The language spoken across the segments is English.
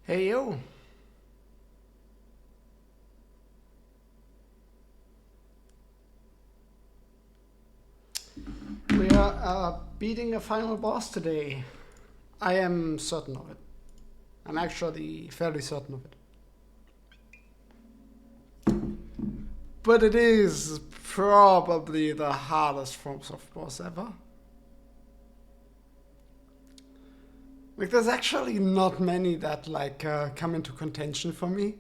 Hey yo. We are beating a final boss today. I am certain of it. I'm actually fairly certain of it. But it is probably the hardest FromSoft boss ever. Like, there's actually not many that come into contention for me.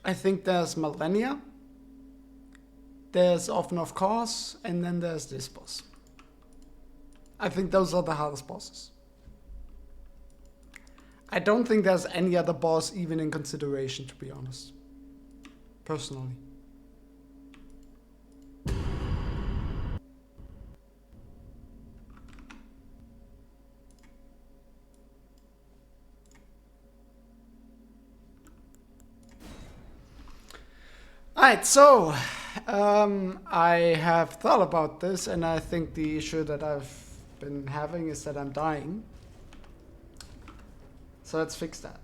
I think there's Millennia, there's Often of Course, and then there's this boss. I think those are the hardest bosses. I don't think there's any other boss even in consideration, to be honest. Personally. Alright, so I have thought about this, and I think the issue that I've been having is that I'm dying. So let's fix that.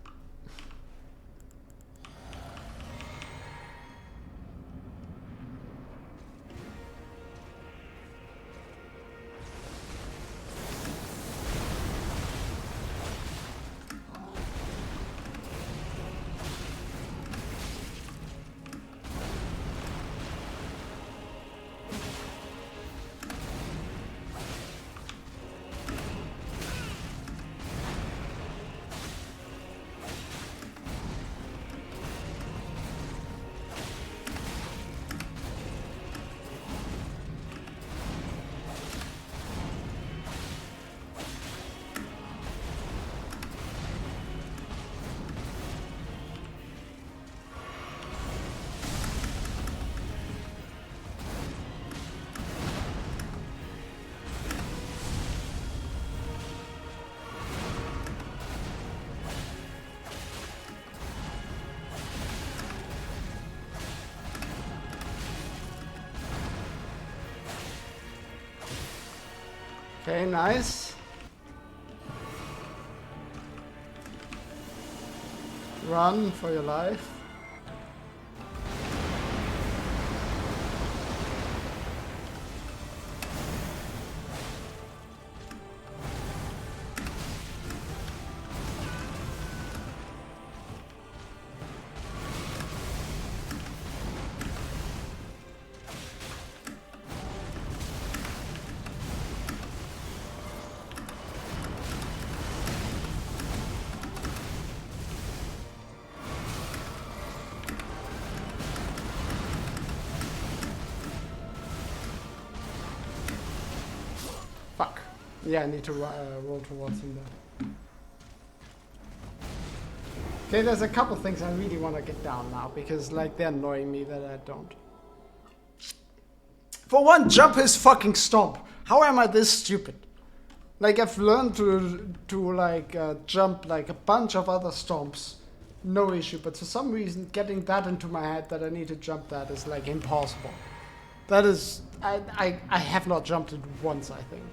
Okay, nice. Run for your life. Fuck. Yeah, I need to roll towards him there. Okay, there's a couple things I really want to get down now, because, like, they're annoying me that I don't. For one, jump his fucking stomp. How am I this stupid? Like, I've learned to jump, like, a bunch of other stomps. No issue, but for some reason, getting that into my head that I need to jump that is, like, impossible. That is... I have not jumped it once, I think.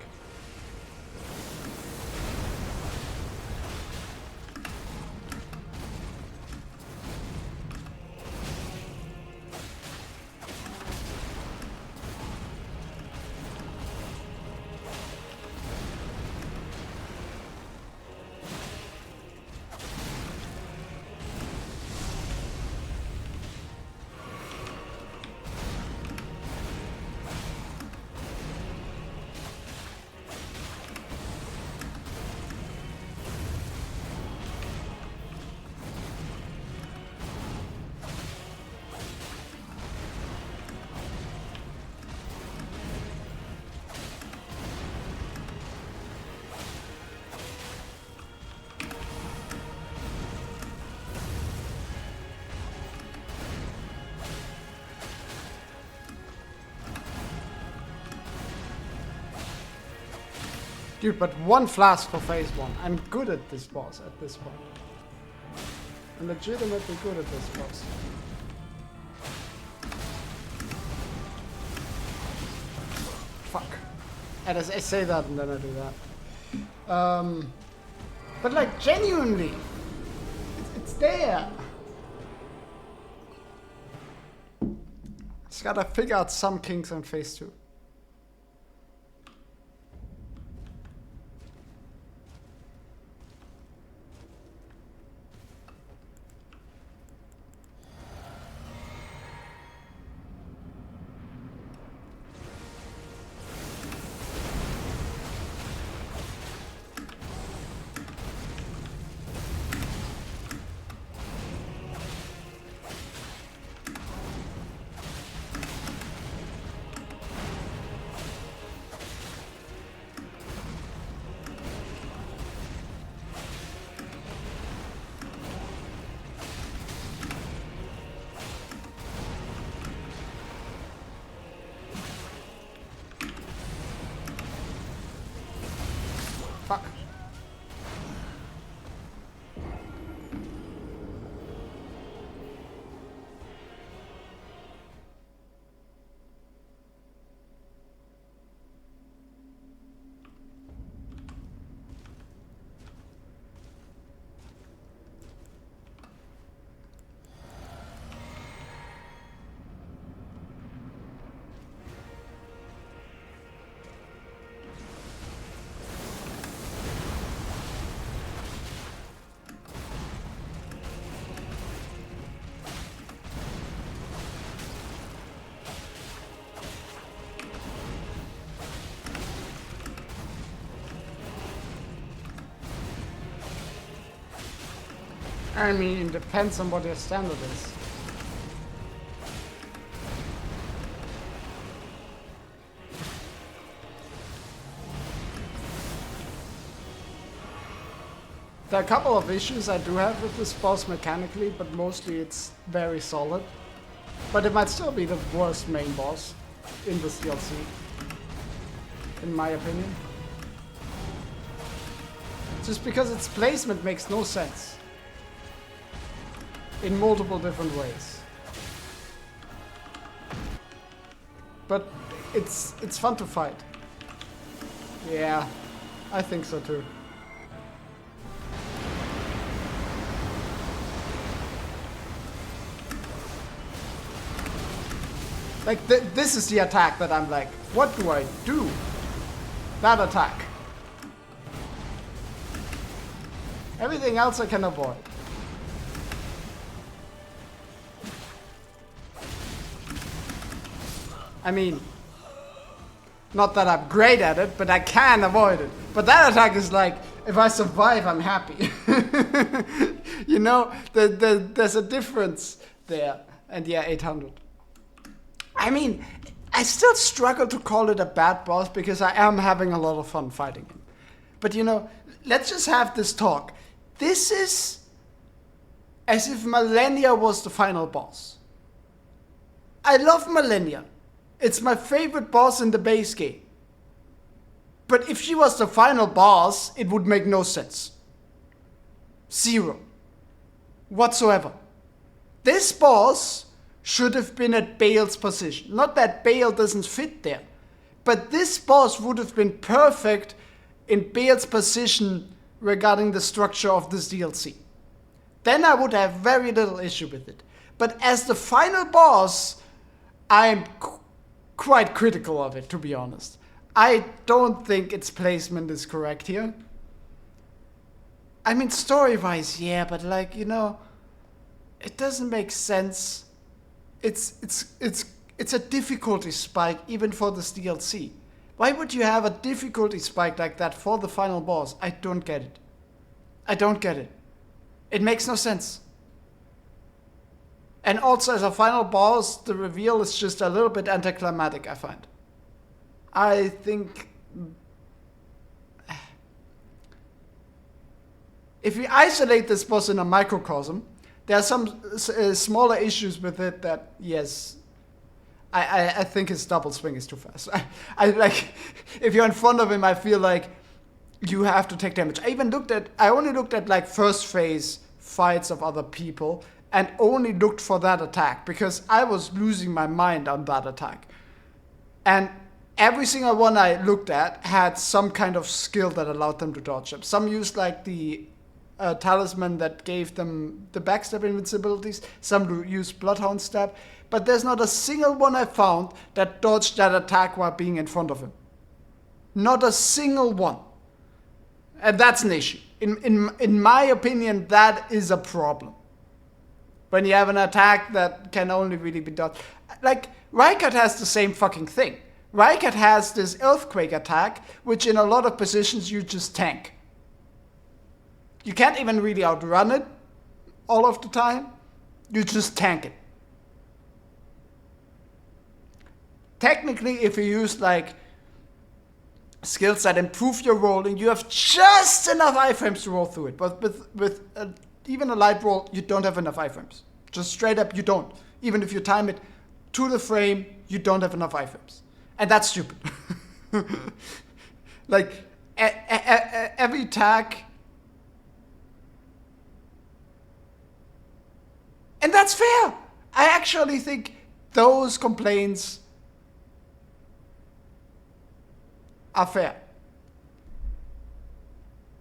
Dude, but one flask for phase 1. I'm good at this boss at this point. I'm legitimately good at this boss. Fuck. And I say that and then I do that. But like, genuinely, it's there. Just gotta figure out some kinks on phase 2. Fuck. I mean, it depends on what your standard is. There are a couple of issues I do have with this boss mechanically, but mostly it's very solid. But it might still be the worst main boss in this DLC, in my opinion. Just because its placement makes no sense. In multiple different ways. But it's fun to fight. Yeah, I think so too. Like, this is the attack that I'm like, what do I do? That attack. Everything else I can avoid. I mean, not that I'm great at it, but I can avoid it. But that attack is like, if I survive, I'm happy. You know, there's a difference there. And yeah, 800. I mean, I still struggle to call it a bad boss because I am having a lot of fun fighting him. But you know, let's just have this talk. This is as if Millennia was the final boss. I love Millennia. It's my favorite boss in the base game. But if she was the final boss, it would make no sense. Zero. Whatsoever. This boss should have been at Bale's position. Not that Bale doesn't fit there. But this boss would have been perfect in Bale's position regarding the structure of this DLC. Then I would have very little issue with it. But as the final boss, I'm quite critical of it, to be honest. I don't think its placement is correct here. I mean, story-wise, yeah, but like, you know, it doesn't make sense. It's a difficulty spike even for this DLC. Why would you have a difficulty spike like that for the final boss? I don't get it. I don't get it. It makes no sense. And also as a final boss, the reveal is just a little bit anticlimactic, I find. I think if we isolate this boss in a microcosm, there are some smaller issues with it that, yes, I think his double swing is too fast. I like, if you're in front of him, I feel like you have to take damage. I only looked at like first phase fights of other people and only looked for that attack because I was losing my mind on that attack. And every single one I looked at had some kind of skill that allowed them to dodge them. Some used like the talisman that gave them the backstab invincibilities. Some used Bloodhound Stab. But there's not a single one I found that dodged that attack while being in front of him. Not a single one. And that's an issue. In my opinion, that is a problem. When you have an attack that can only really be dodged. Like, Rykard has the same fucking thing. Rykard has this Earthquake attack, which in a lot of positions you just tank. You can't even really outrun it all of the time. You just tank it. Technically, if you use like skills that improve your rolling, you have just enough iframes to roll through it. But with even a light roll, you don't have enough iframes. Just straight up, you don't. Even if you time it to the frame, you don't have enough iframes. And that's stupid. Like, every attack... And that's fair! I actually think those complaints are fair.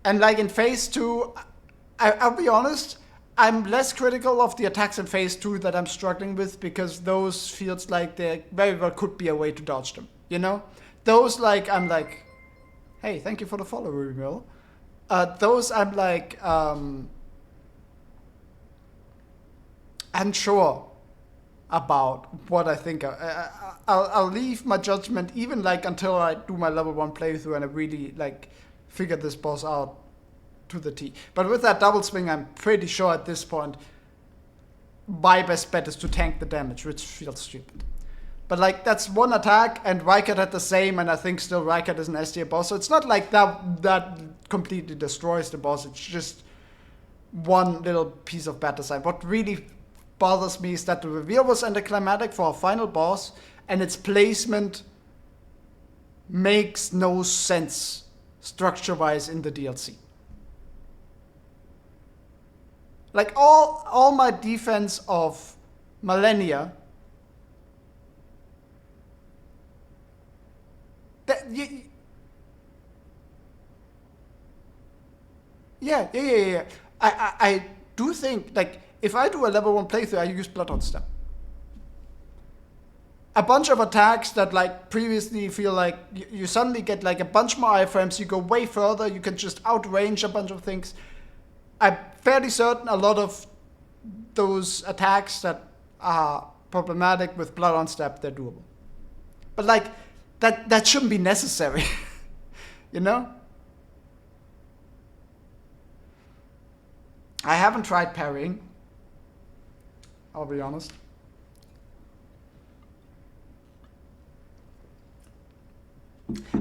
And like in phase 2, I'll be honest, I'm less critical of the attacks in phase 2 that I'm struggling with, because those feels like there very well could be a way to dodge them, you know? Those like, I'm like, hey, thank you for the follow, Ruby. Those I'm like, unsure about what I think. I'll leave my judgment even like until I do my level 1 playthrough and I really like figure this boss out to the T. But with that double swing, I'm pretty sure at this point my best bet is to tank the damage, which feels stupid. But like, that's one attack, and Rykard had the same, and I think still Rykard is an S tier boss, so it's not like that completely destroys the boss, it's just one little piece of bad design. What really bothers me is that the reveal was anticlimactic for our final boss, and its placement makes no sense structure-wise in the DLC. Like, all my defense of Millennia, yeah. I do think, like, if I do a level 1 playthrough, I use Bloodhound Stab. A bunch of attacks that, like, previously feel like you suddenly get, like, a bunch more iframes, you go way further, you can just outrange a bunch of things. I'm fairly certain a lot of those attacks that are problematic with Bloodhound Stab, they're doable. But, like, that shouldn't be necessary, you know? I haven't tried parrying, I'll be honest.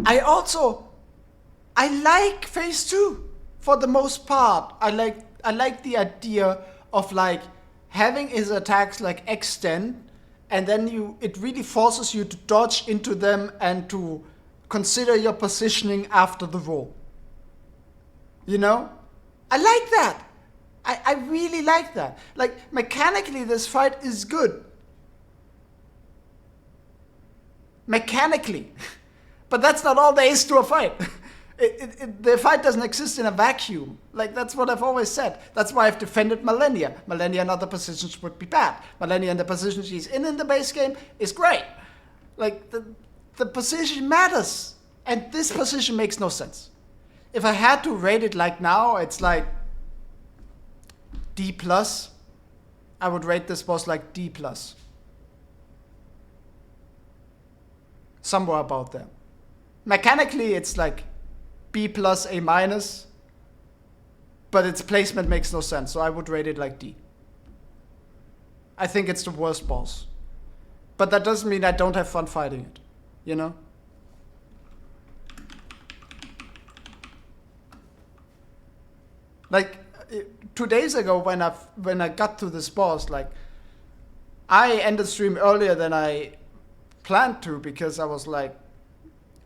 I like phase 2 for the most part. I like the idea of like having his attacks like extend, and then it really forces you to dodge into them and to consider your positioning after the roll. You know? I like that. I really like that. Like, mechanically, this fight is good. Mechanically. But that's not all there is to a fight. The fight doesn't exist in a vacuum. Like, that's what I've always said. That's why I've defended Millennia. Millennia in other positions would be bad. Millennia in the position she's in the base game is great. Like, the position matters. And this position makes no sense. If I had to rate it like now, it's like D+. I would rate this boss like D+. Somewhere about there. Mechanically, it's like B+, A-, but its placement makes no sense, so I would rate it like D. I think it's the worst boss. But that doesn't mean I don't have fun fighting it, you know? Like, 2 days ago when I got to this boss, like, I ended stream earlier than I planned to because I was like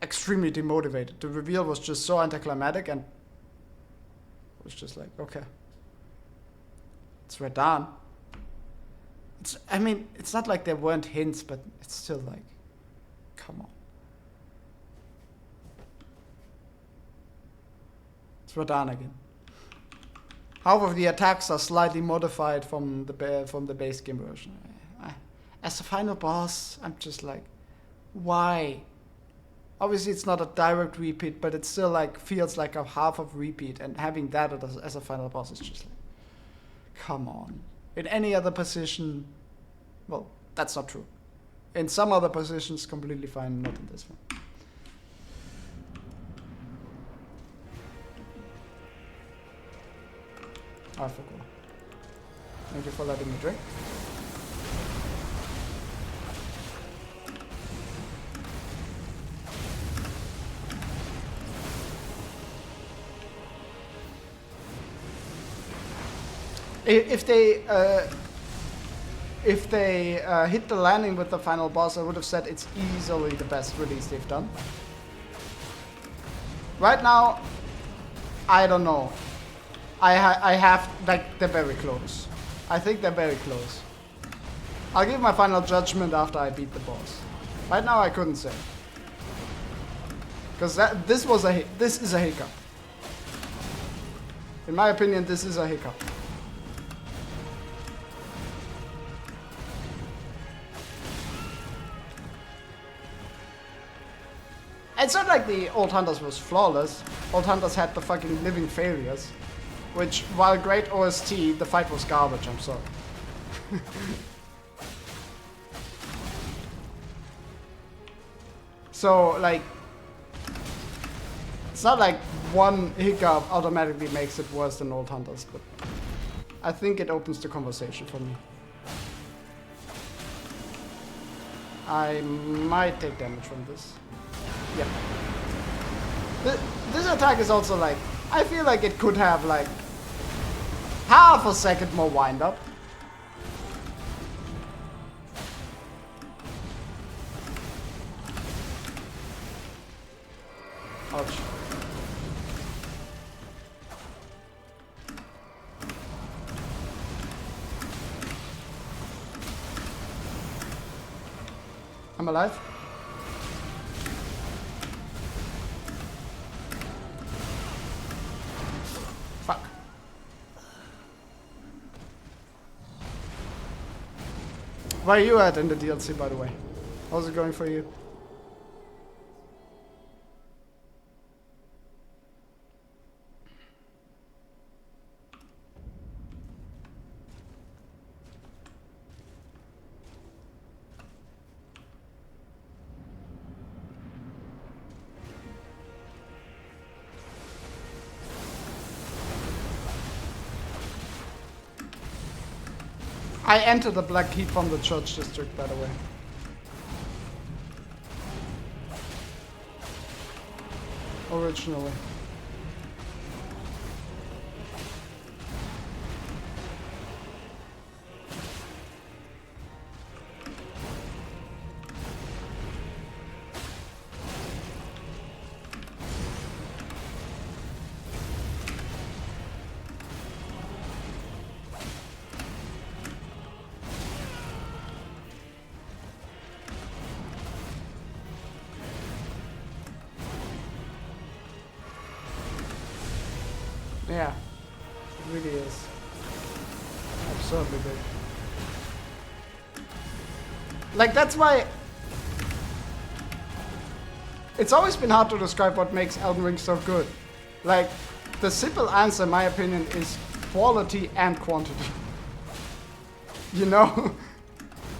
extremely demotivated. The reveal was just so anticlimactic, and it was just like, okay, it's Radahn. It's not like there weren't hints, but it's still like, come on. Radahn again. However, the attacks are slightly modified from the base game version. As the final boss, I'm just like, why? Obviously, it's not a direct repeat, but it still like feels like a half of repeat, and having that as a final boss is just like, come on. In any other position, well, that's not true. In some other positions, completely fine, not in this one. I forgot. Thank you for letting me drink. If they hit the landing with the final boss, I would have said it's easily the best release they've done. Right now, I don't know. I have, like, they're very close. I think they're very close. I'll give my final judgment after I beat the boss. Right now, I couldn't say. Because this is a hiccup. In my opinion, this is a hiccup. It's not like the Old Hunters was flawless. Old Hunters had the fucking living failures. Which, while great OST, the fight was garbage, I'm sorry. So, like, it's not like one hiccup automatically makes it worse than Old Hunters, but I think it opens the conversation for me. I might take damage from this. Yeah. This attack is also like, I feel like it could have like half a second more wind up. Ouch. I'm alive. Fuck. Where are you at in the DLC, by the way? How's it going for you? I entered the Black Heat from the Church District, by the way. Originally. Yeah, it really is. Absurdly big. Like, that's why it's always been hard to describe what makes Elden Ring so good. Like, the simple answer, in my opinion, is quality and quantity. You know?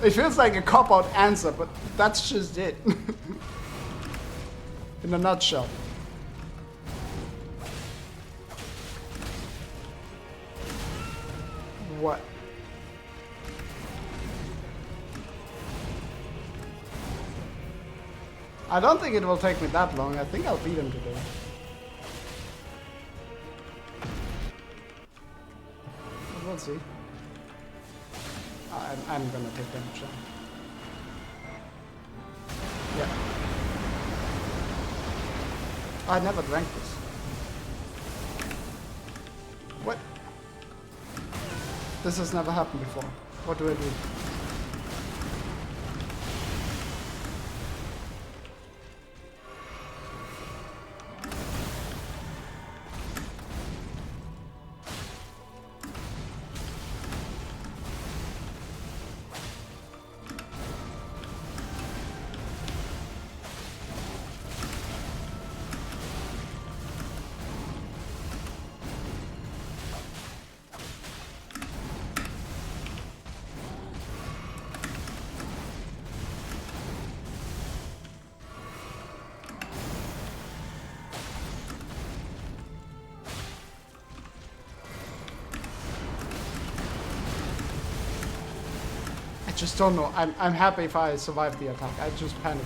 It feels like a cop-out answer, but that's just it. In a nutshell. What? I don't think it will take me that long. I think I'll beat him today. We'll see. I'm gonna take damage now. Yeah. I never drank this. What? This has never happened before. What do I do? just don't know. I'm happy if I survive the attack. I just panic.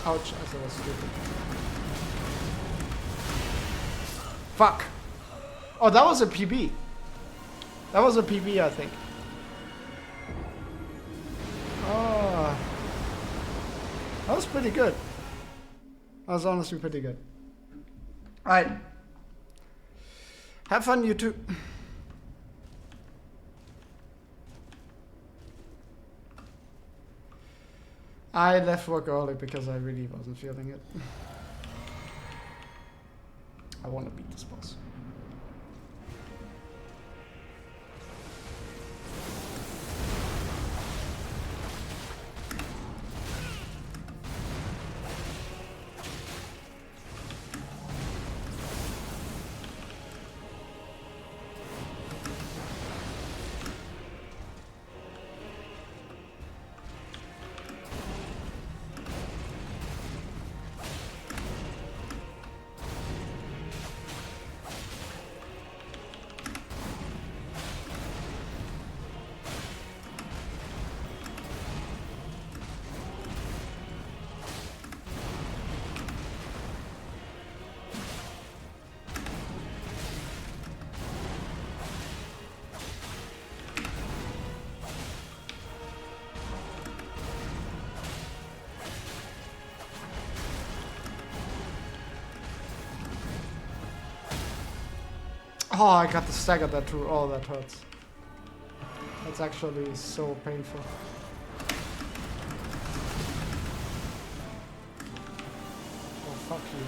Ouch, I thought that was stupid. Fuck. Oh, that was a PB. That was a PB, I think. Oh. That was pretty good. That was honestly pretty good. Alright. Have fun, you two. I left work early because I really wasn't feeling it. I want to beat this boss. Oh, I got the stagger that through. Oh, that hurts. That's actually so painful. Oh, fuck you.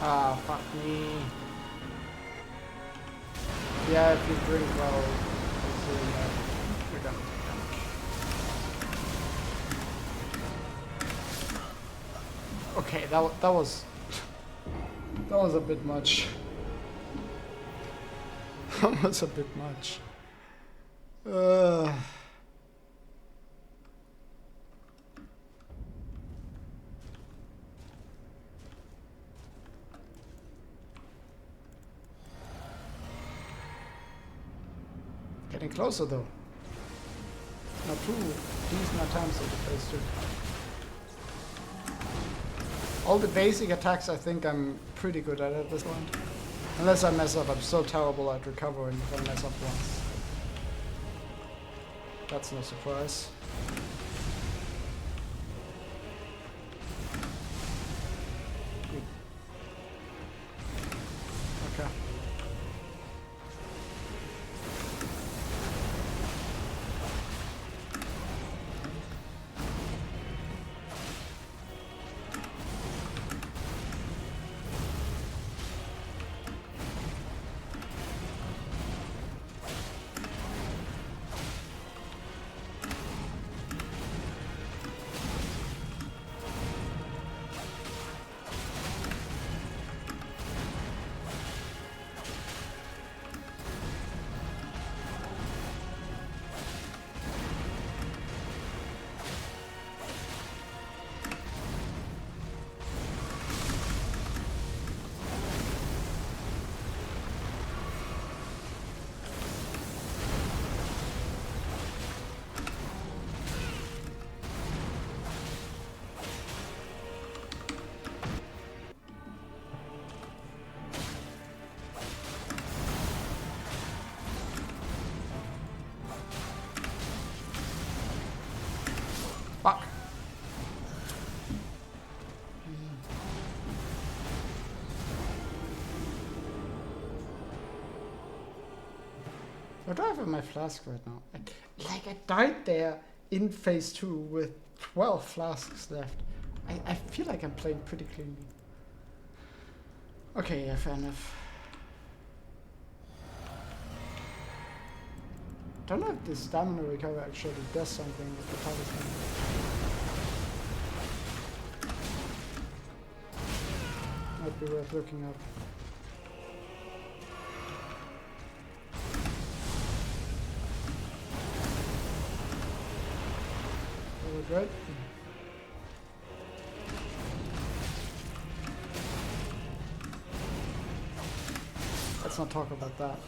Ah, fuck me. Yeah, if you drink well, you're gonna take damage. Okay, that was a bit much. That was a bit much. Getting closer though. Not too decent attempts at the phase 2. All the basic attacks I think I'm pretty good at this point. Unless I mess up, I'm so terrible at recovering if I mess up once. That's no surprise. Okay. What do I have in my flask right now? I died there in phase 2 with 12 flasks left. I feel like I'm playing pretty cleanly. Okay, yeah, fair enough. Don't know if this stamina recovery actually does something with the talisman. Might be worth looking up. Right? Let's not talk about that.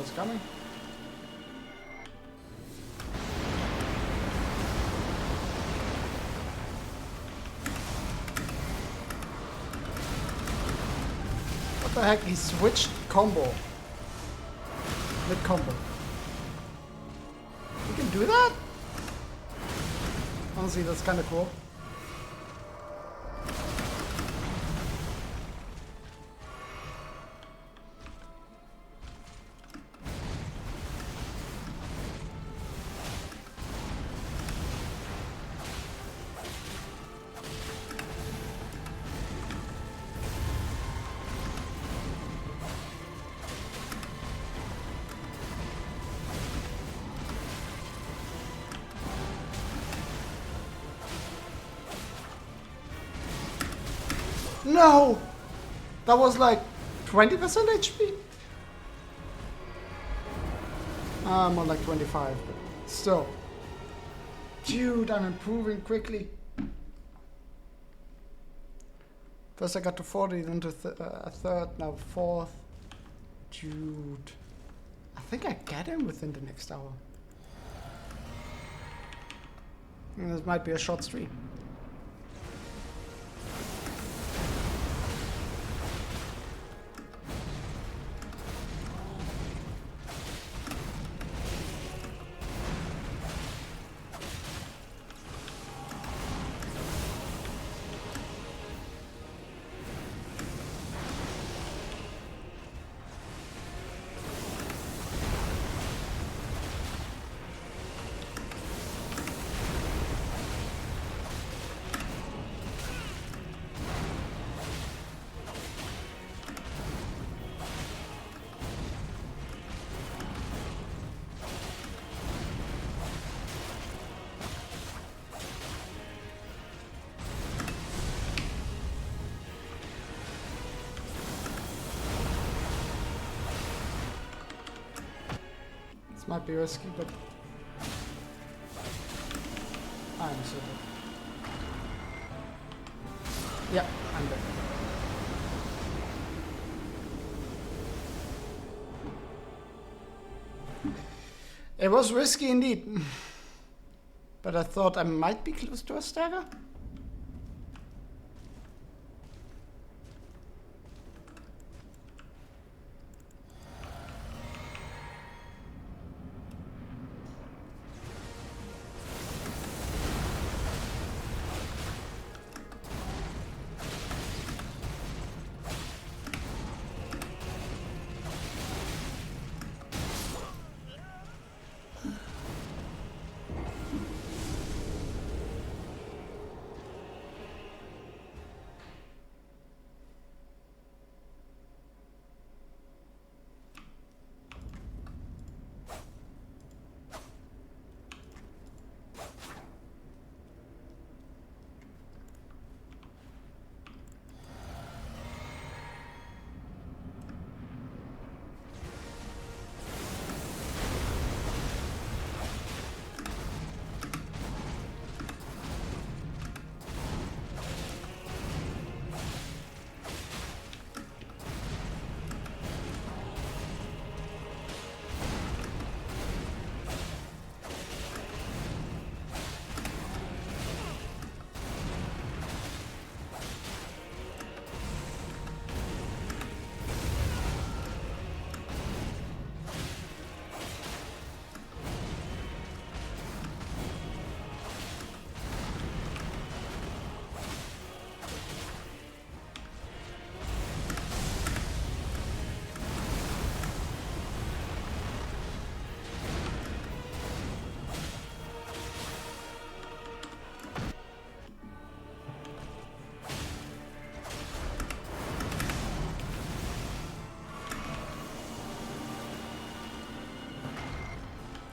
It's coming. What the heck? He switched combo. Mid combo. You can do that? Honestly, that's kind of cool. No! That was like 20% HP? More like 25, but still. Dude, I'm improving quickly. First I got to 40, then to a third, now fourth. Dude. I think I get him within the next hour. And this might be a short stream. Might be risky, but I'm so dead. Yeah, I'm dead. It was risky indeed. But I thought I might be close to a stagger.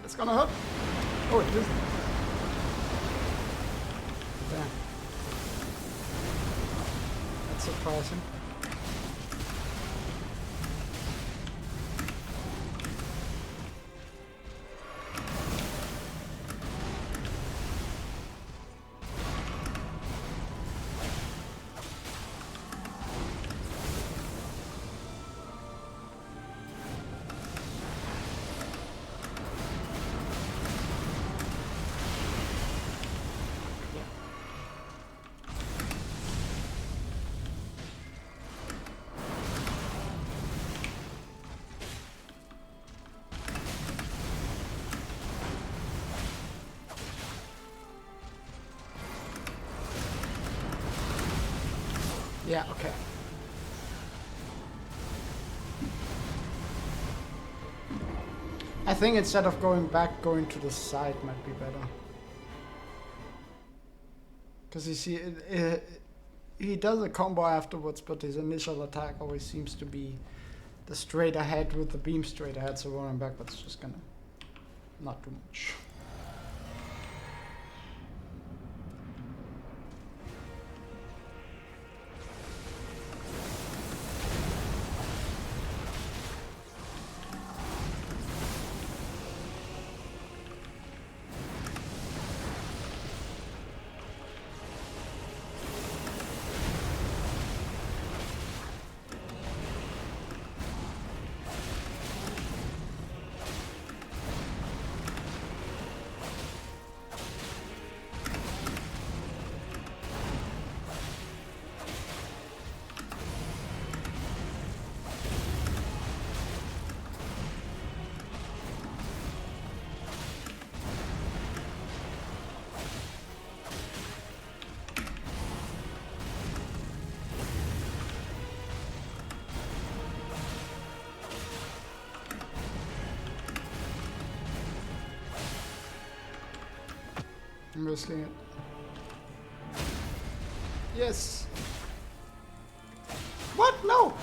It's gonna hurt. Oh, it isn't. Damn. That's surprising. Yeah, okay. I think instead of going back, going to the side might be better. Because you see, he does a combo afterwards, but his initial attack always seems to be the straight ahead with the beam straight ahead, so running backwards is just gonna not do much. I'm risking it. Yes! What? No!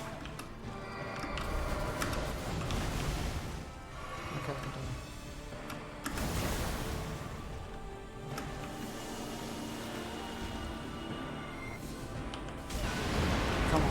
Okay, I'm done. Come on.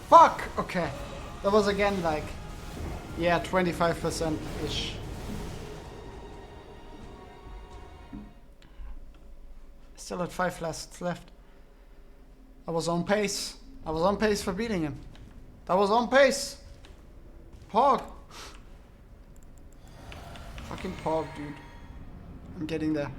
Fuck! Okay. That was again like, yeah, 25%-ish. Still had 5 lasts left. I was on pace. I was on pace for beating him. That was on pace. Pog. Fucking Pog, dude. I'm getting there.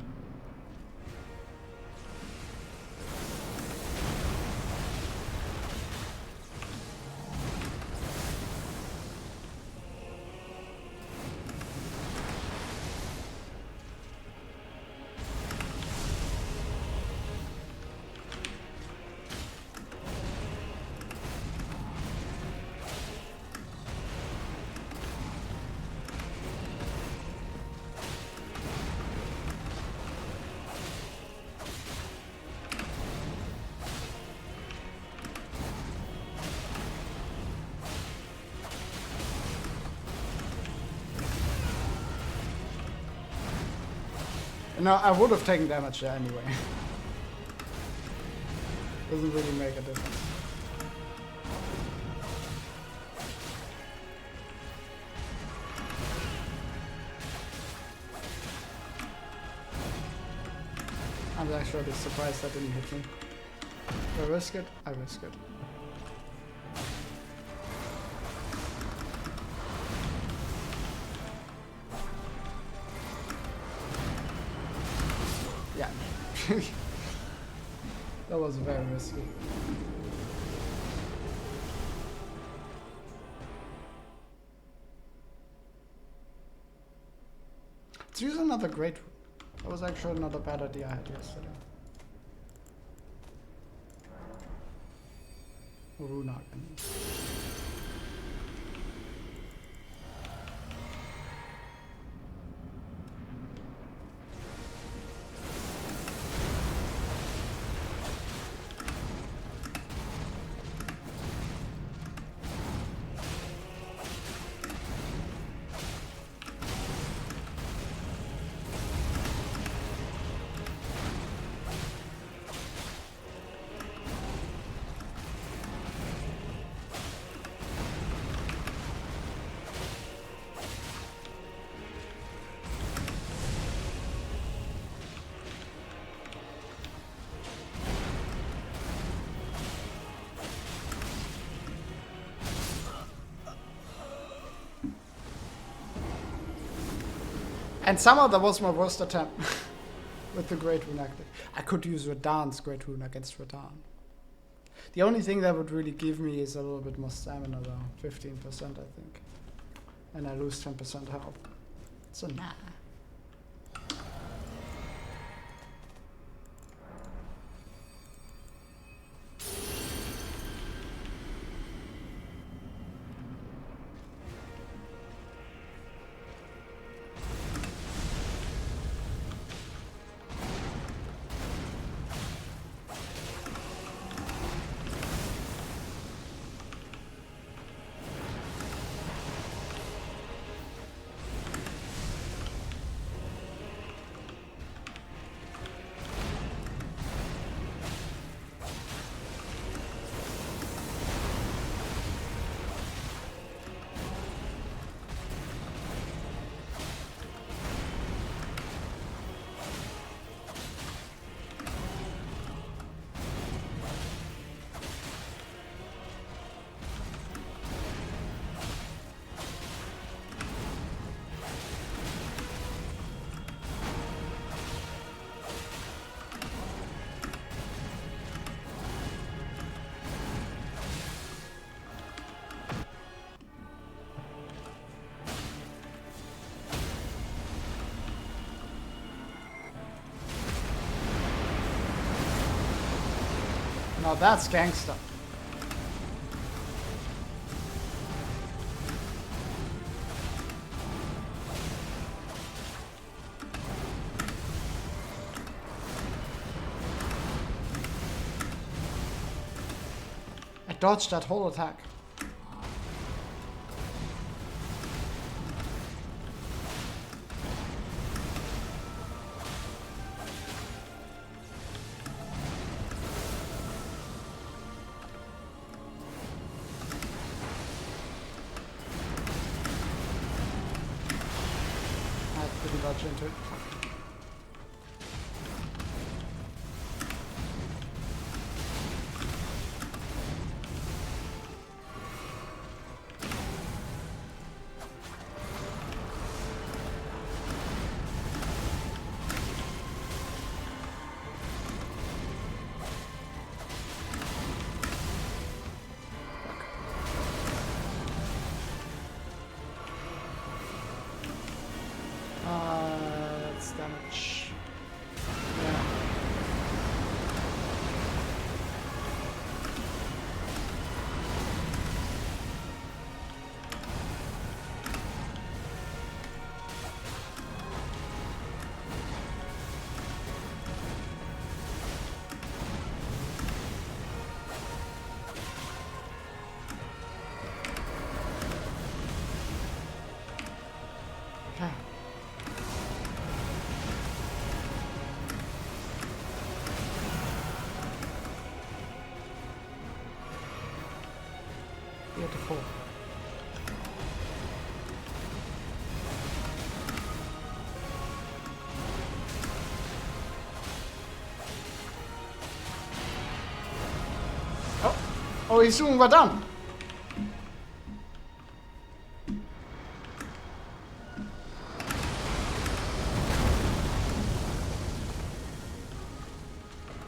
No, I would have taken damage there anyway. Doesn't really make a difference. I'm actually surprised that didn't hit me. Do I risk it? I risk it. Yeah. That was very risky. Let's use another great rune. That was actually not a bad idea I had yesterday. Rune arc, I mean. And somehow that was my worst attempt with the Great Rune active. I could use Radahn's Great Rune against Radahn. The only thing that would really give me is a little bit more stamina though, 15% I think. And I lose 10% health. So nah. Now that's gangsta. I dodged that whole attack. can dodge into it. That's damage. Yeah. Okay. Beautiful. Oh, he's doing Radahn.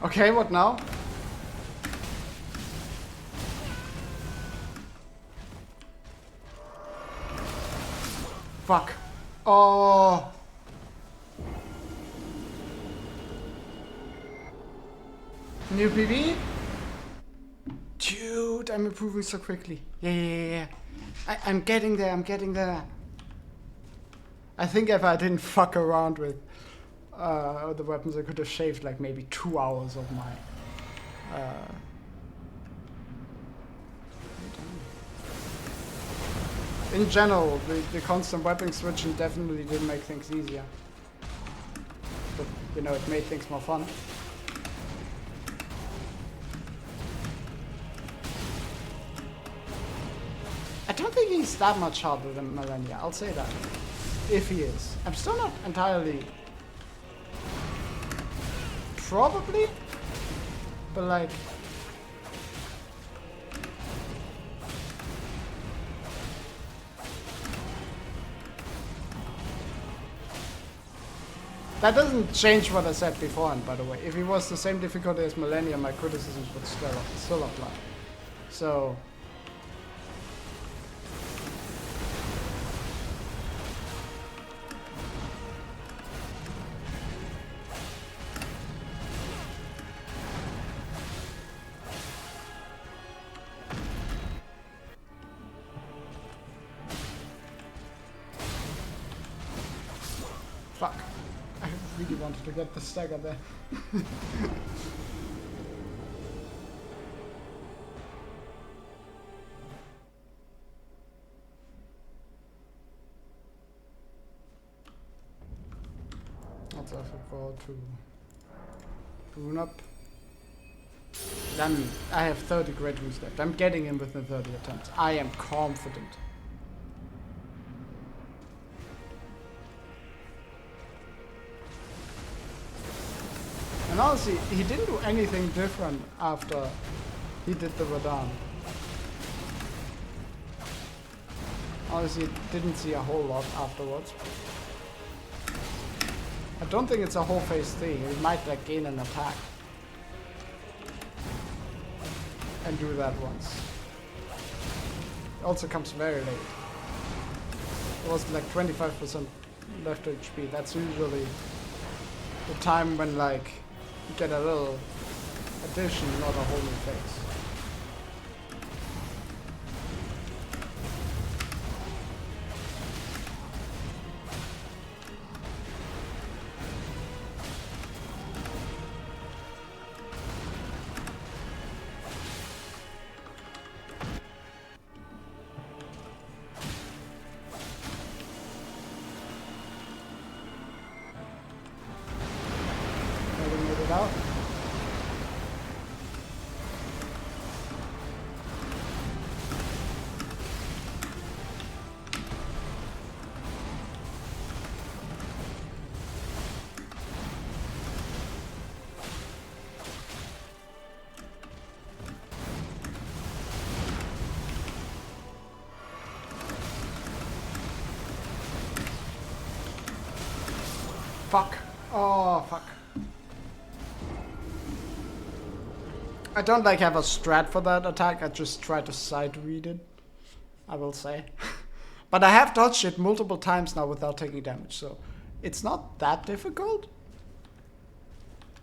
Okay, what now? Fuck. Oh. New PB? Dude, I'm improving so quickly. Yeah. I'm getting there, I'm getting there. I think if I didn't fuck around with the weapons, I could have shaved like maybe 2 hours of my... In general, the constant weapon switching definitely did make things easier. But, you know, it made things more fun. I don't think he's that much harder than Millennia, I'll say that. If he is. I'm still not entirely... Probably? But like... That doesn't change what I said beforehand, by the way. If he was the same difficulty as Millennia, my criticisms would still apply. So... Fuck. I really wanted to get the stagger there. Let's also go to rune up. Then I have 30 great runes left. I'm getting in within 30 attempts. I am confident. And honestly, he didn't do anything different after he did the Radahn. Honestly, didn't see a whole lot afterwards. I don't think it's a whole phase 3. He might like gain an attack. And do that once. It also comes very late. It was like 25% left HP. That's usually the time when like you get a little addition, not a whole new phase. Out. Fuck. Oh, fuck. I don't like have a strat for that attack, I just try to side read it, I will say. But I have dodged it multiple times now without taking damage, so it's not that difficult.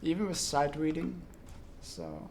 Even with side reading, so...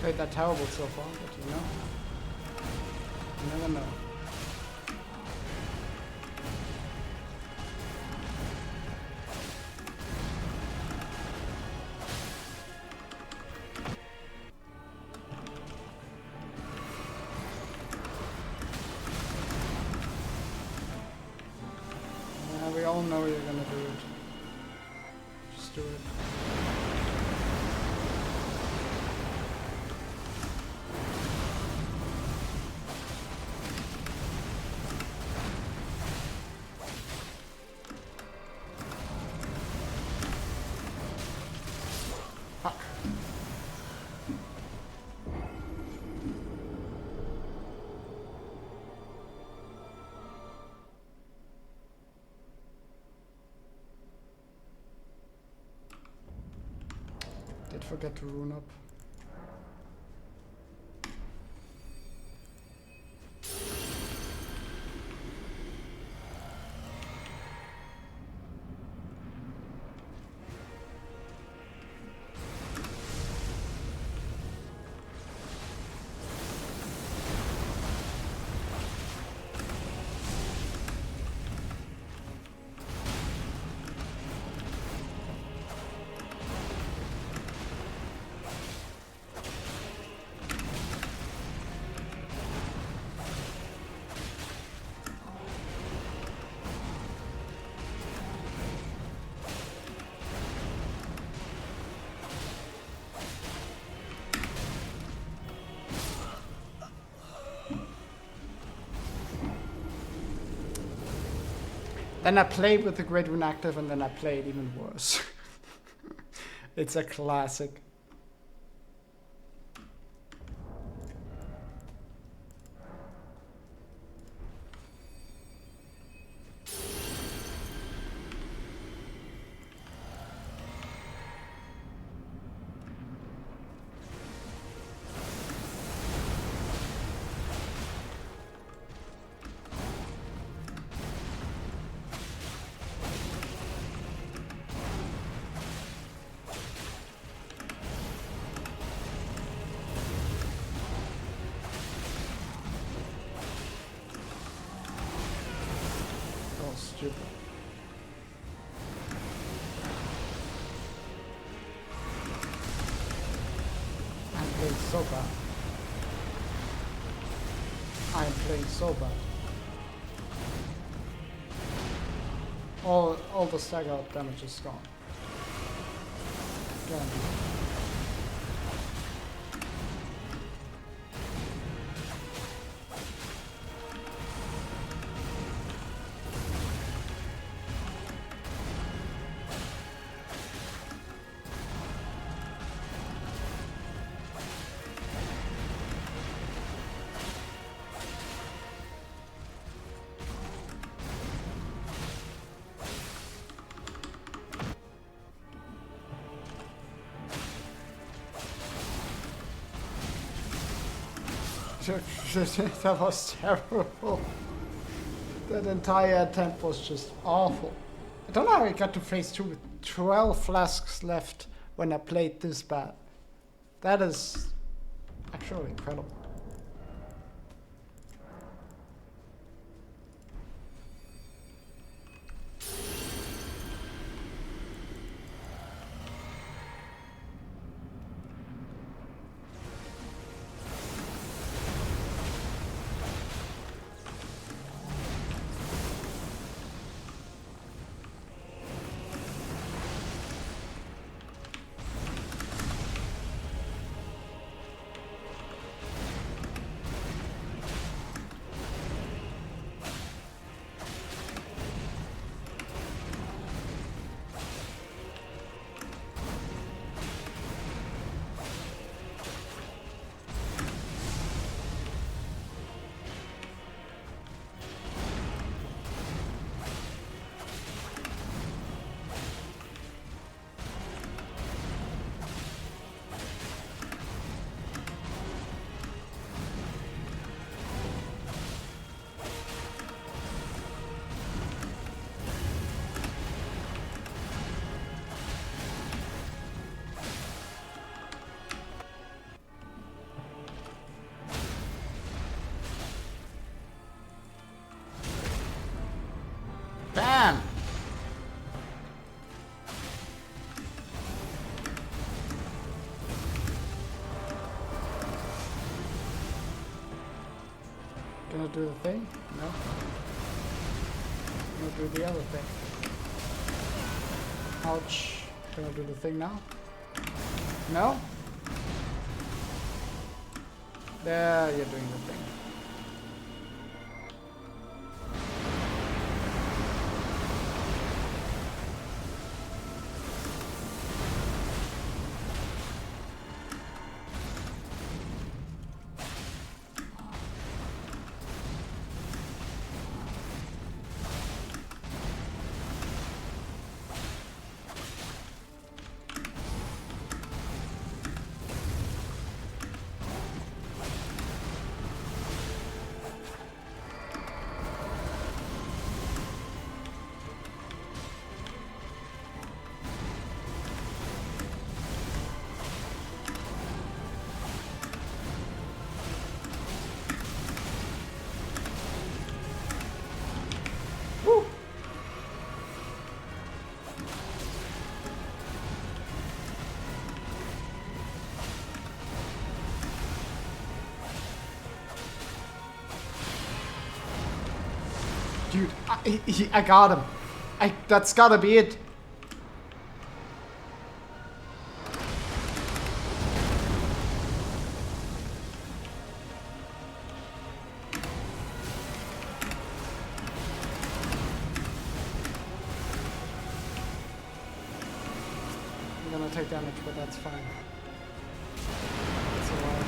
Played that terrible so far, but you know, you never know. Yeah, we all know you're gonna do it. Just do it. Did forget to rune up. Then I played with the Great Rune active and then I played even worse. It's a classic. Stupid. I'm playing so bad. I'm playing so bad. All the stagger damage is gone. Again. That was terrible. That entire attempt was just awful. I don't know how I got to phase 2 with 12 flasks left when I played this bad. That is actually incredible. Can I do the thing? No. Can I do the other thing? Ouch. Can I do the thing now? No? There, you're doing the thing. Dude, I got him. That's gotta be it. I'm gonna take damage, but that's fine. It's alright.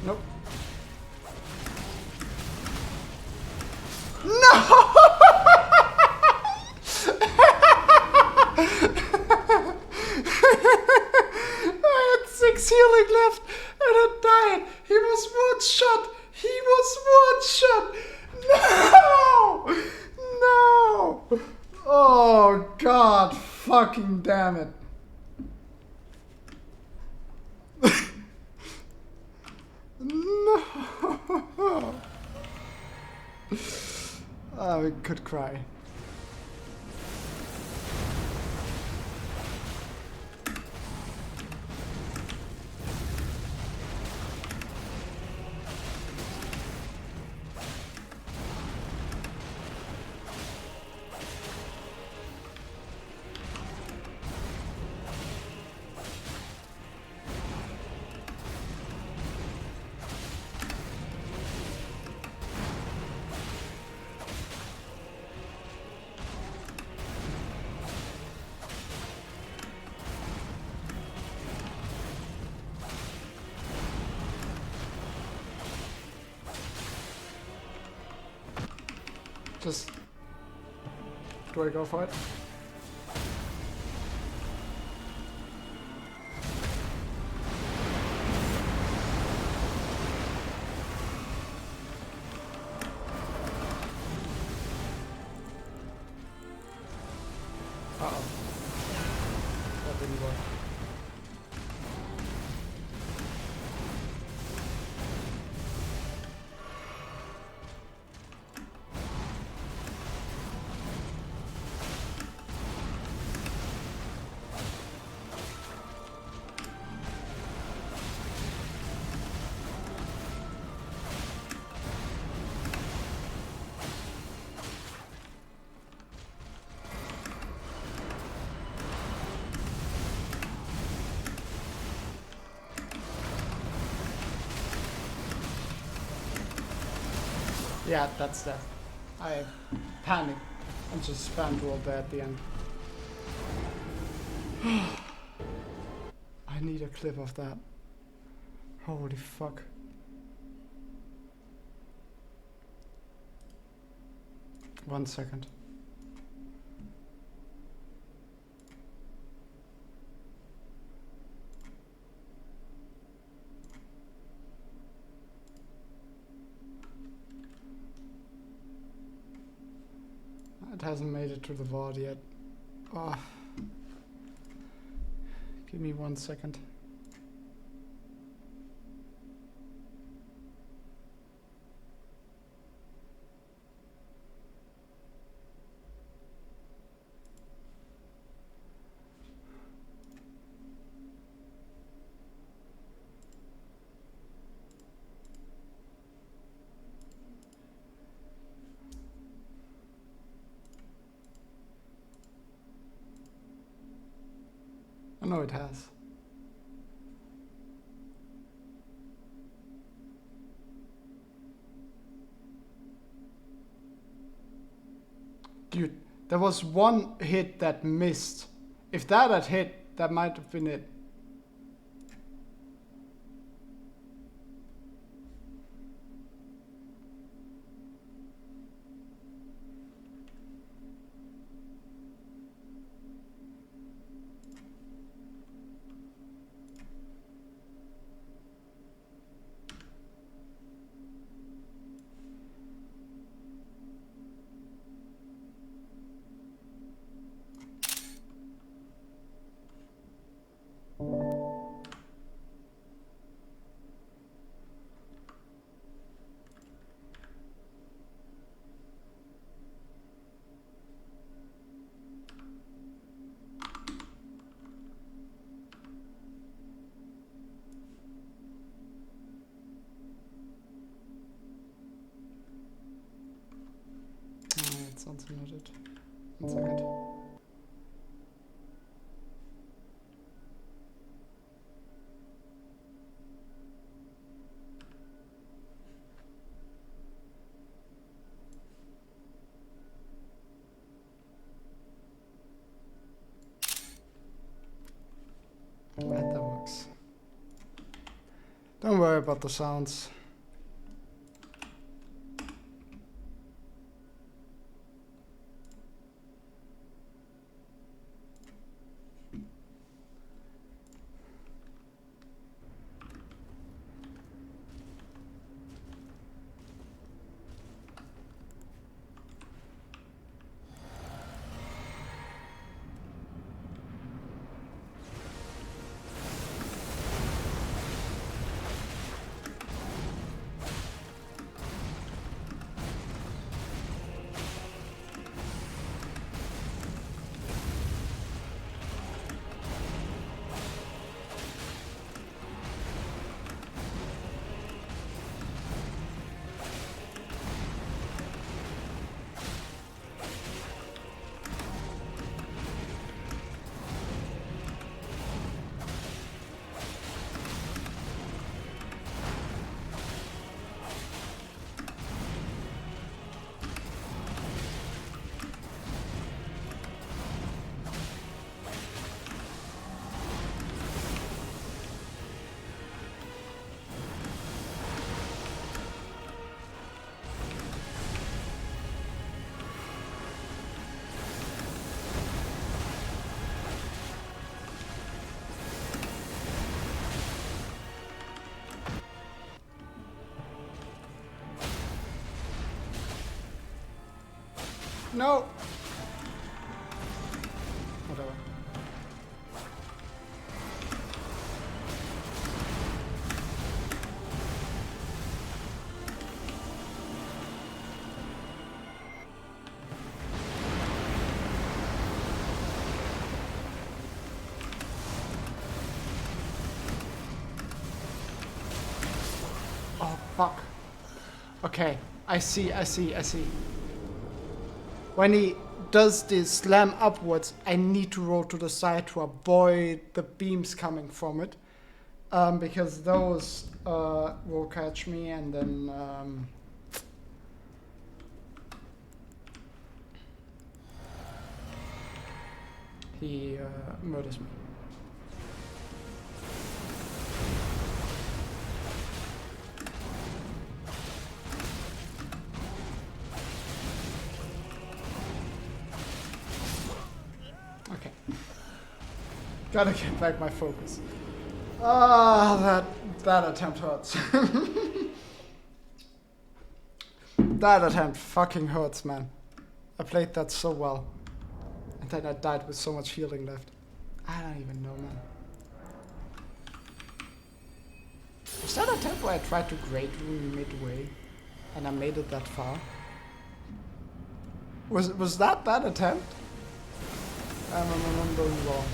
Nope. No! I had 6 healing left and I died. He was one shot. He was one shot. No! No! Oh god, fucking damn it. No! Oh, we could cry. Just... do I go for it? Uh-oh. That didn't work. Yeah, that's that. I panicked and just spammed rolled there at the end. I need a clip of that. Holy fuck. One second. It hasn't made it to the vault yet. Oh. Give me 1 second. I know it has. Dude, there was one hit that missed. If that had hit, that might have been it. It's also not it. 1 second. Right, that works. Don't worry about the sounds. No! Whatever. Oh, fuck. Okay, I see. When he does this slam upwards, I need to roll to the side to avoid the beams coming from it. Because those will catch me and then he murders me. Okay. Gotta get back my focus. Ah, that attempt hurts. That attempt fucking hurts, man. I played that so well. And then I died with so much healing left. I don't even know, man. Was that attempt where I tried to grade room midway? And I made it that far? Was that attempt? I'm going wrong.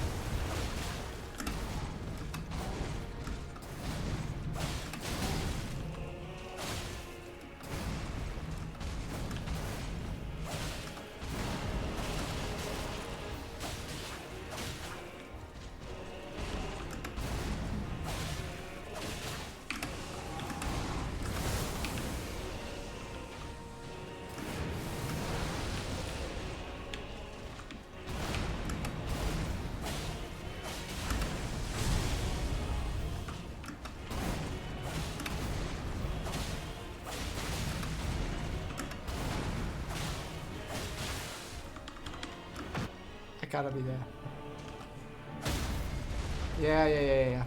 gotta be there. Yeah.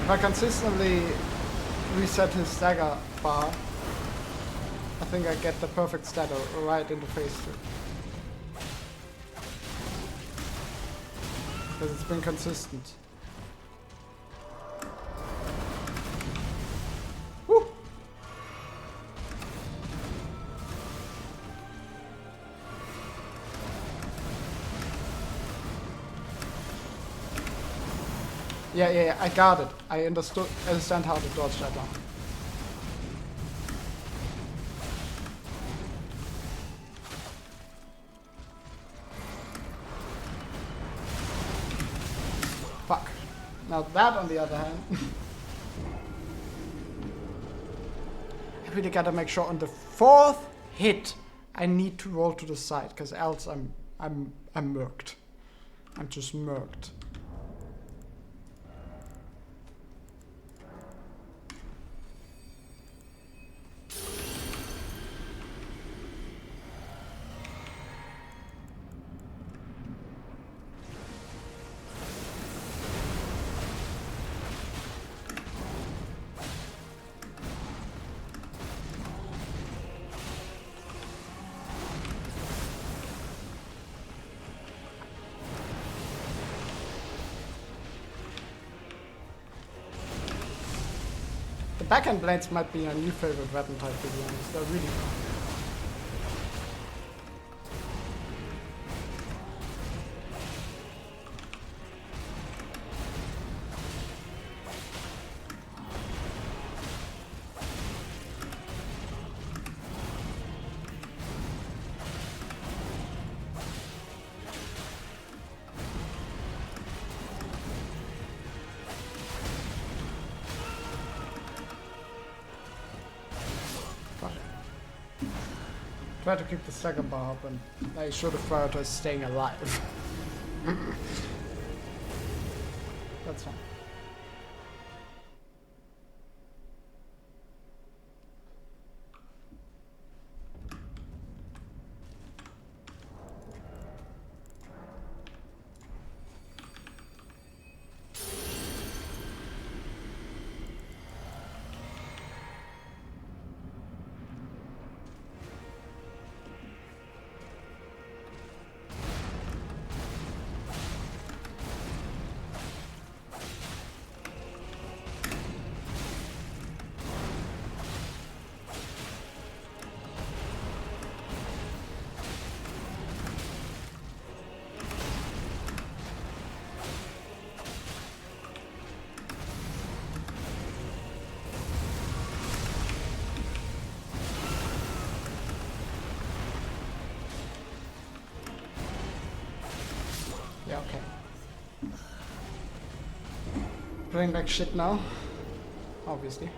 If I consistently reset his stagger bar, I think I get the perfect stagger right into phase 2. Because it's been consistent. Woo! Yeah, I got it. I understand how to dodge that now. Fuck. Now that, on the other hand, I really gotta make sure on the 4th hit I need to roll to the side, because else I'm murked. I'm just murked. Backhand blades might be a new favorite weapon type, to be honest. They're really fun. Try to keep the second bar up, and I should have prioritized staying alive. That's fine. Yeah, okay. Playing like shit now, obviously.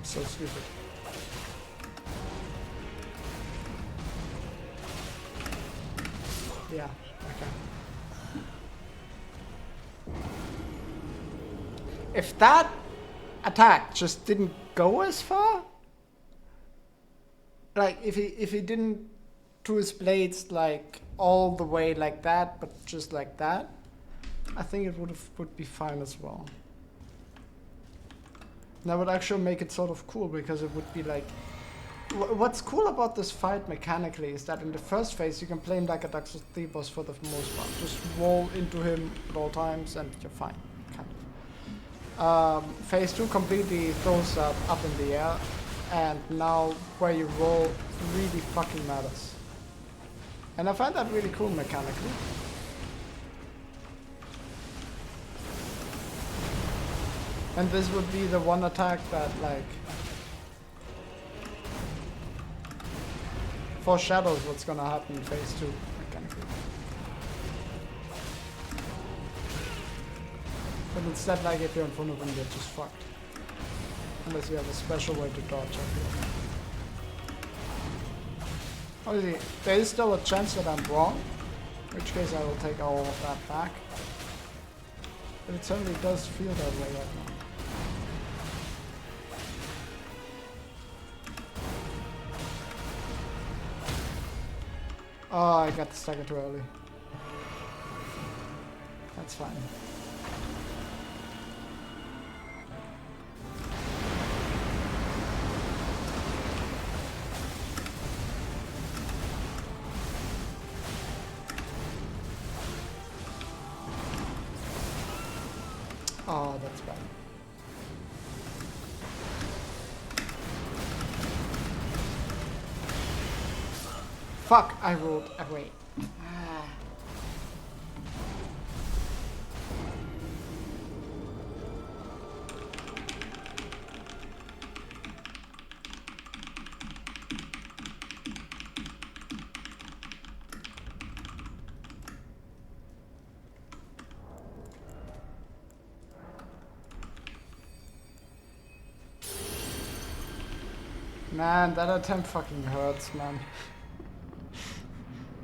So stupid. Yeah, okay. If that attack just didn't go as far, like if he didn't do his blades like all the way like that, but just like that, I think it would be fine as well. That would actually make it sort of cool, because it would be like... What's cool about this fight mechanically is that in the first phase you can play him like a Dark Souls 3 boss for the most part. Just roll into him at all times and you're fine, kind of. Phase 2 completely throws that up in the air, and now where you roll really fucking matters. And I find that really cool mechanically. And this would be the one attack that like foreshadows what's gonna happen in phase 2 mechanically. But instead, like if you're in front of them, you're just fucked. Unless you have a special way to dodge, I feel. Obviously, there is still a chance that I'm wrong, in which case I will take all of that back. But it certainly does feel that way right now. Oh, I got the stagger too early. That's fine. Oh, that's bad. Fuck, I rolled away. Man, that attempt fucking hurts, man.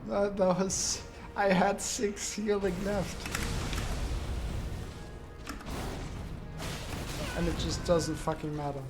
That was... I had 6 healing left. And it just doesn't fucking matter.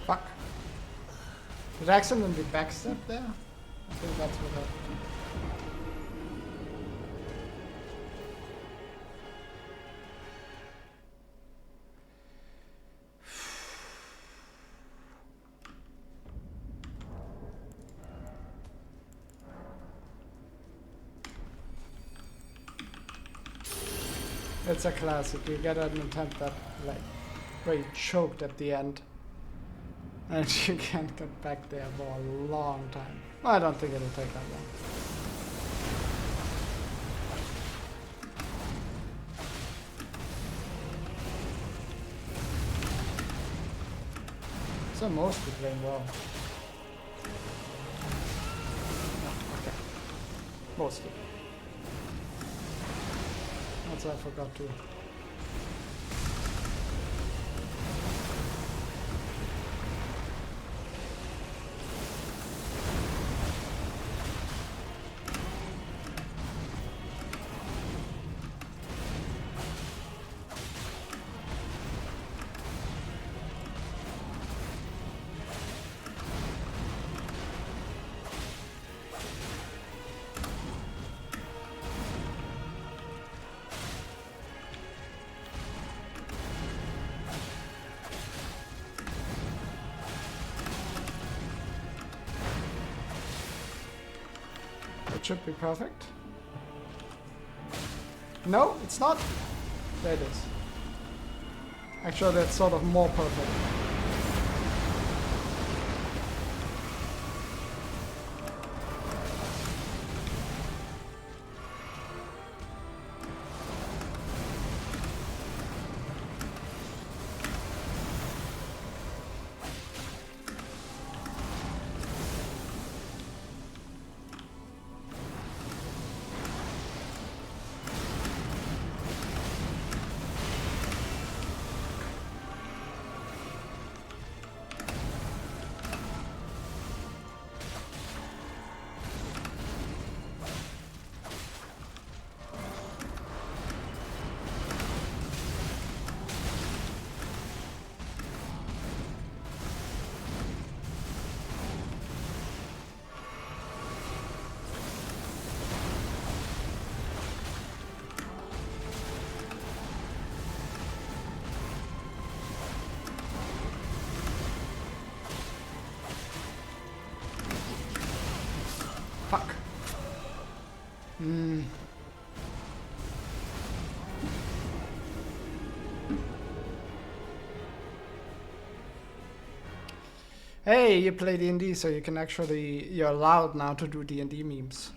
Fuck. Did I accidentally backstep there? I think that's what happened. It's a classic. You get an attempt that, like, where you choked at the end. And you can't get back there for a long time. Well, I don't think it'll take that long. So mostly playing well. No, okay. Mostly. Also, I forgot to. It should be perfect. No, it's not. There it is. Actually, that's sort of more perfect. Fuck. Hey, you play D&D, so you can actually, you're allowed now to do D&D memes.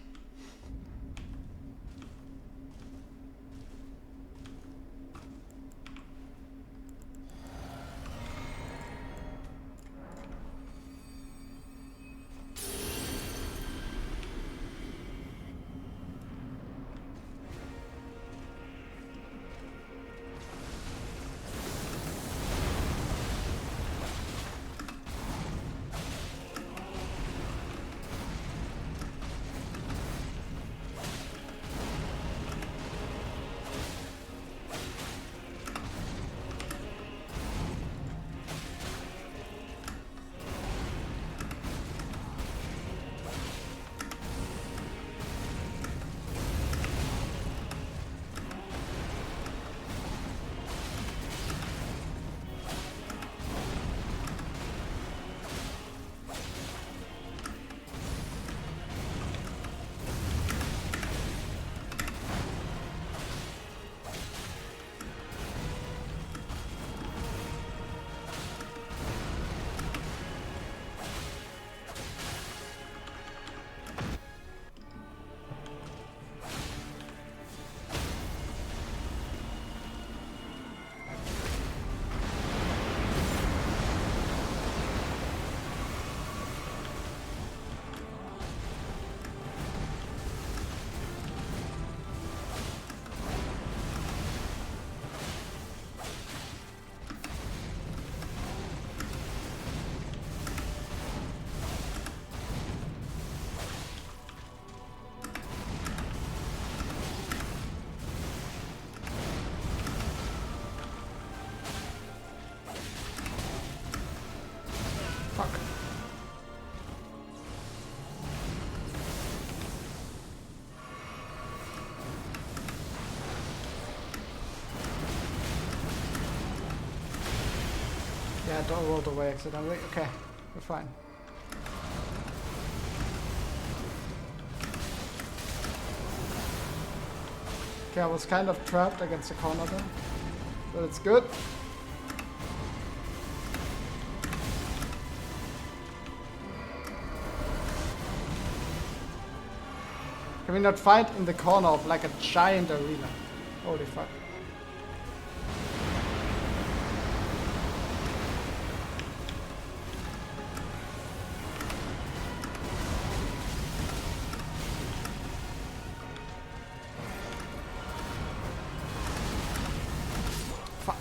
Fuck. Yeah, don't roll away accidentally. Okay, we're fine. Okay, I was kind of trapped against the corner there, but it's good. Can we not fight in the corner of like a giant arena? Holy fuck. Fuck.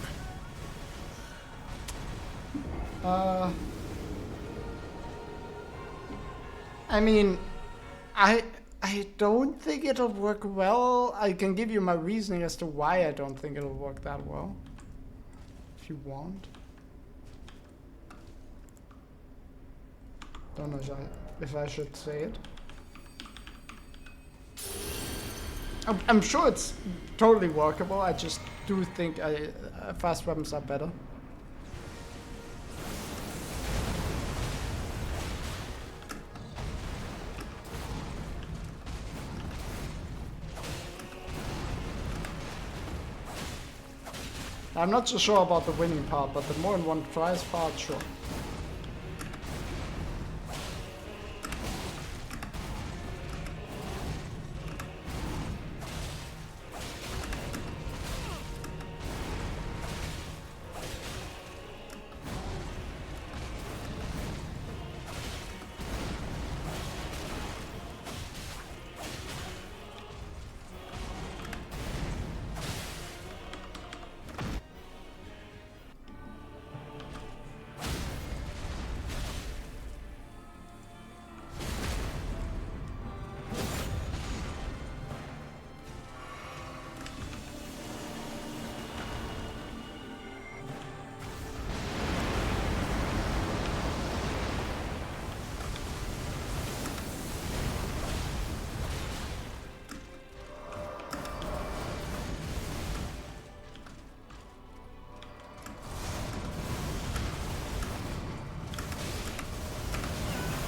I mean, I don't think it'll work well. I can give you my reasoning as to why I don't think it'll work that well. If you want. Don't know if I should say it. I'm sure it's totally workable. I just do think fast weapons are better. I'm not so sure about the winning part, but the more in one tries part, sure.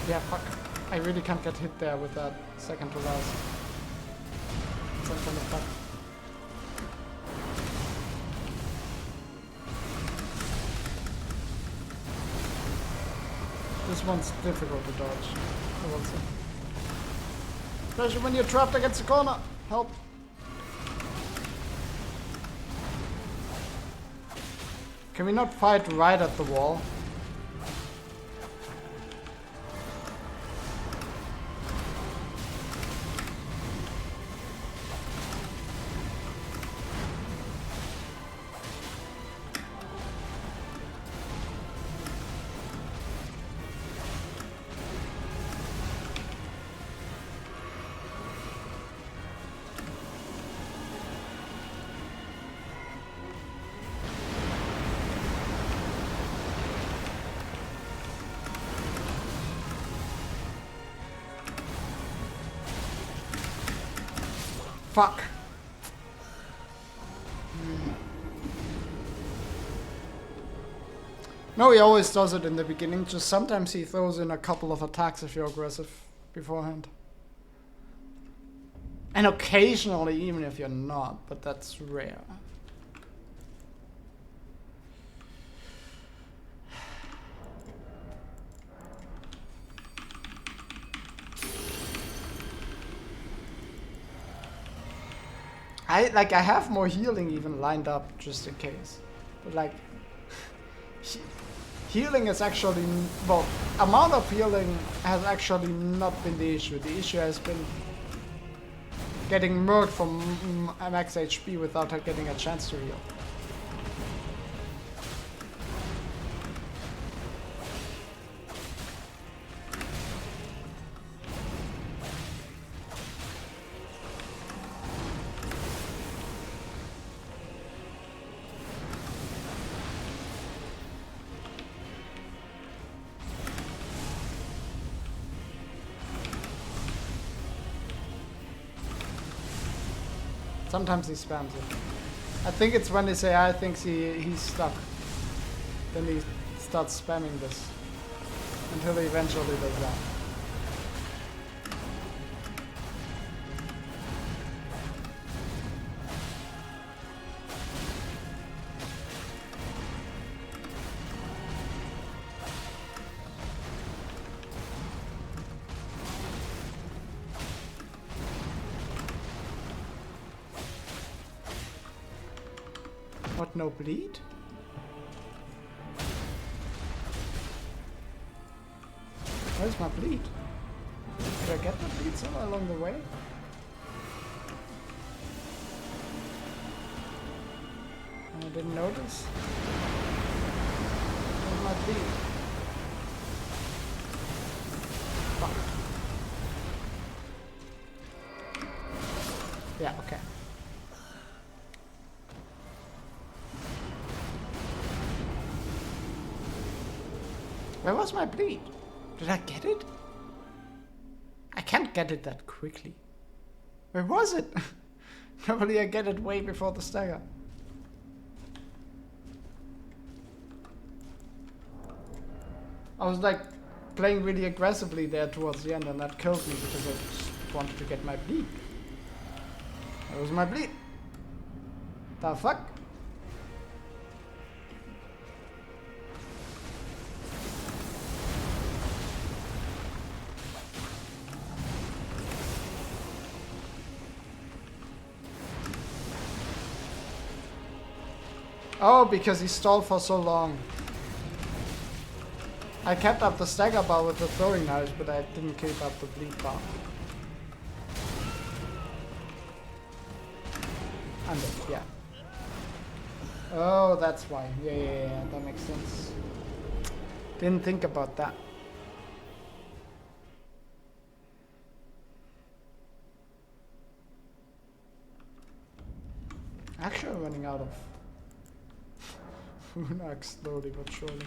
Yeah, fuck. I really can't get hit there with that second to last. Some kind of fuck. This one's difficult to dodge. I will see. Especially when you're trapped against the corner. Help. Can we not fight right at the wall? Fuck. No, he always does it in the beginning, just sometimes he throws in a couple of attacks if you're aggressive beforehand. And occasionally even if you're not, but that's rare. I have more healing even lined up just in case. But like healing is actually, well, amount of healing has actually not been the issue. The issue has been getting murked from max HP without her getting a chance to heal. Sometimes he spams it. I think it's when they say I think he's stuck. Then he starts spamming this. Until he eventually does that. What, no bleed? Where's my bleed? Did I get my bleed somewhere along the way? And I didn't notice? Where's my bleed? Fuck. Yeah, okay. Where was my bleed? Did I get it? I can't get it that quickly. Where was it? Normally I get it way before the stagger. I was like playing really aggressively there towards the end and that killed me because I just wanted to get my bleed. Where was my bleed? The fuck? Oh, because he stalled for so long. I kept up the stagger bar with the throwing knives, but I didn't keep up the bleed bar. Under, yeah. Oh, that's why. Yeah, that makes sense. Didn't think about that. Actually, I'm running out of Funark slowly but surely.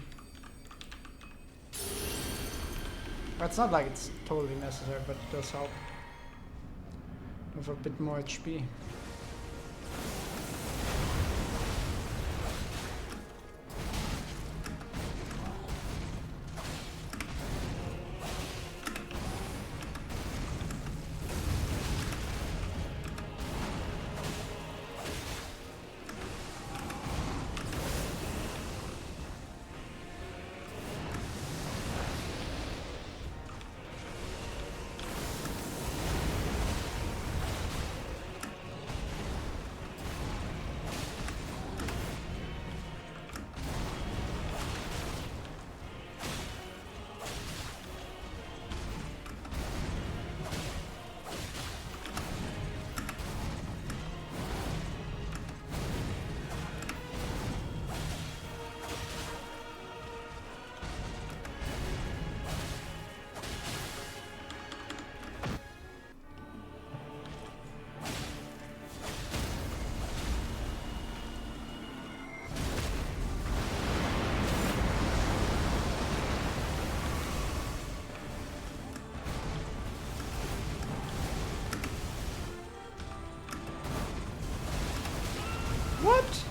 It's not like it's totally necessary, but it does help with a bit more HP. What?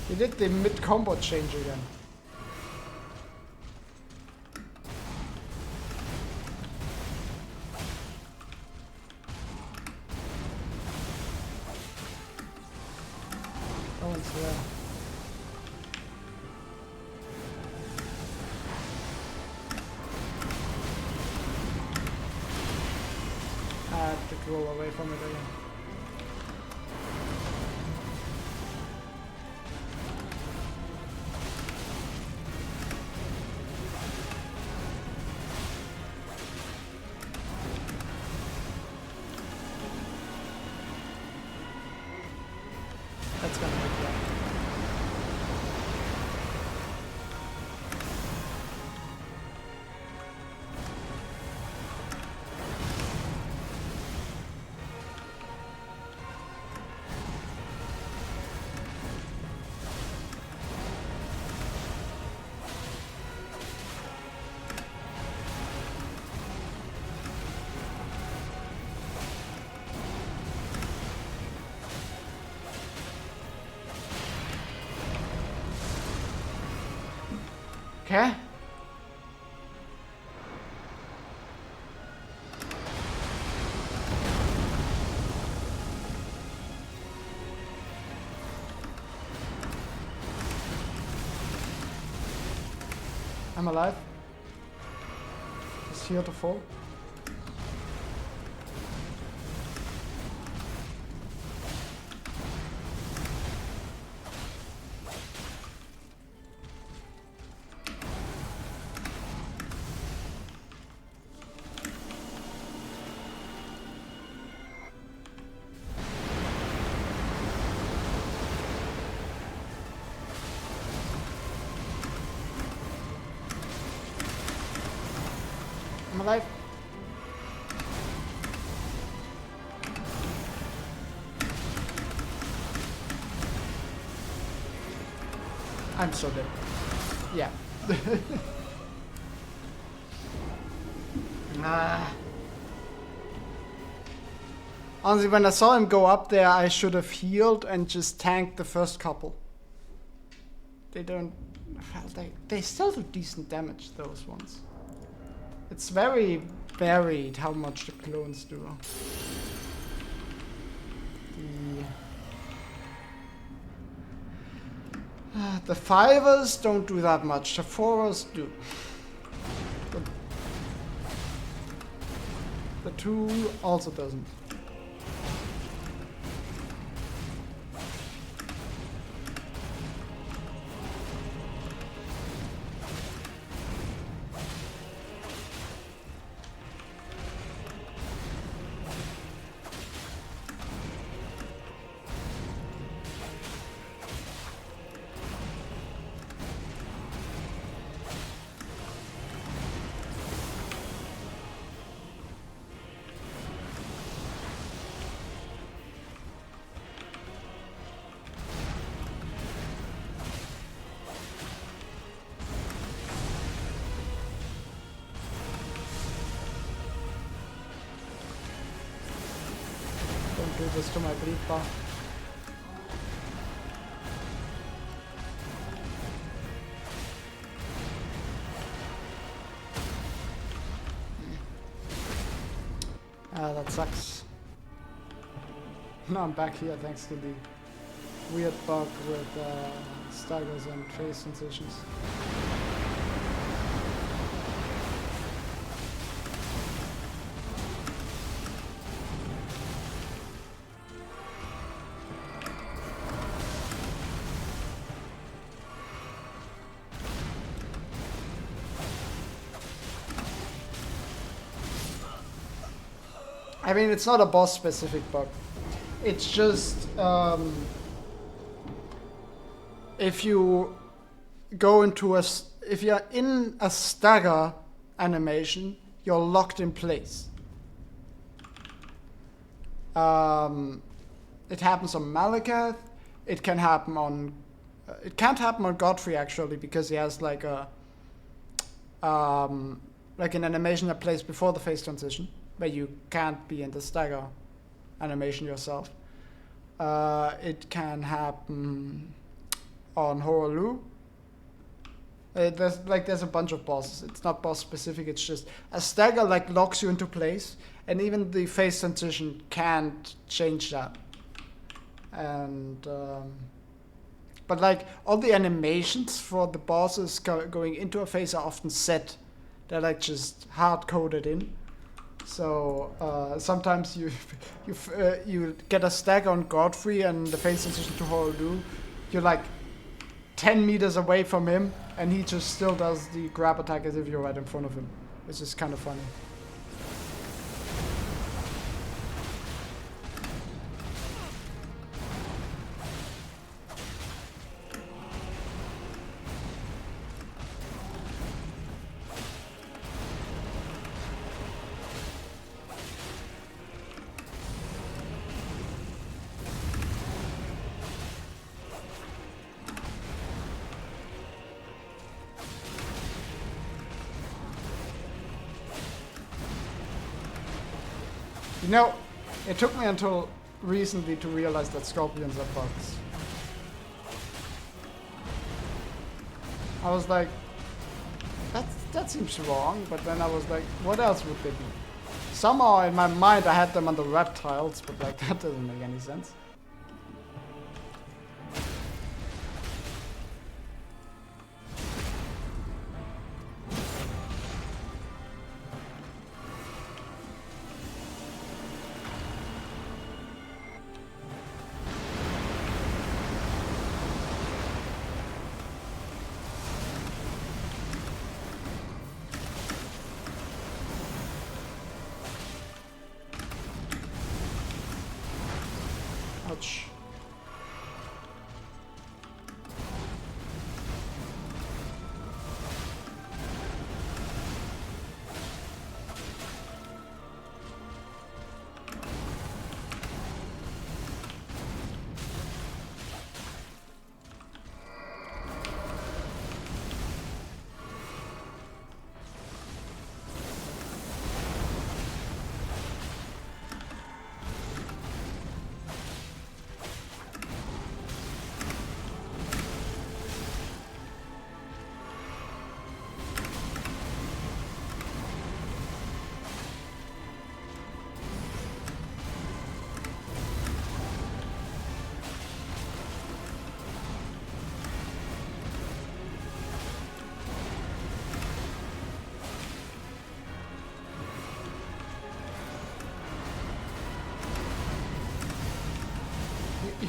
He did the mid-combo change again. No one's there. I have to roll away from it again. That's gonna hurt, yeah. Okay. I'm alive. Is here to fall. I'm alive. I'm so dead. Yeah. Honestly, when I saw him go up there, I should have healed and just tanked the first couple. They don't... Well, they still do decent damage, those ones. It's very varied how much the clones do. The 5ers don't do that much, the 4ers do. The 2 also doesn't. Do this to my bleed bar. Ah, that sucks. Now I'm back here thanks to the weird bug with staggers and face sensations. I mean, it's not a boss-specific bug. It's just if you go into if you're in a stagger animation, you're locked in place. It happens on Malakath. It can happen on. It can't happen on Godfrey actually because he has like a like an animation that plays before the phase transition, where you can't be in the stagger animation yourself. It can happen on Horolu. There's a bunch of bosses. It's not boss specific. It's just a stagger like locks you into place, and even the phase transition can't change that. And but like all the animations for the bosses going into a phase are often set. They're like just hard coded in. So sometimes you get a stagger on Godfrey and the phase transition to Horolu. You're like 10 meters away from him, and he just still does the grab attack as if you're right in front of him. It's just kind of funny. You know, it took me until recently to realize that scorpions are bugs. I was like, that seems wrong, but then I was like, what else would they be? Somehow in my mind I had them on the reptiles, but like that doesn't make any sense.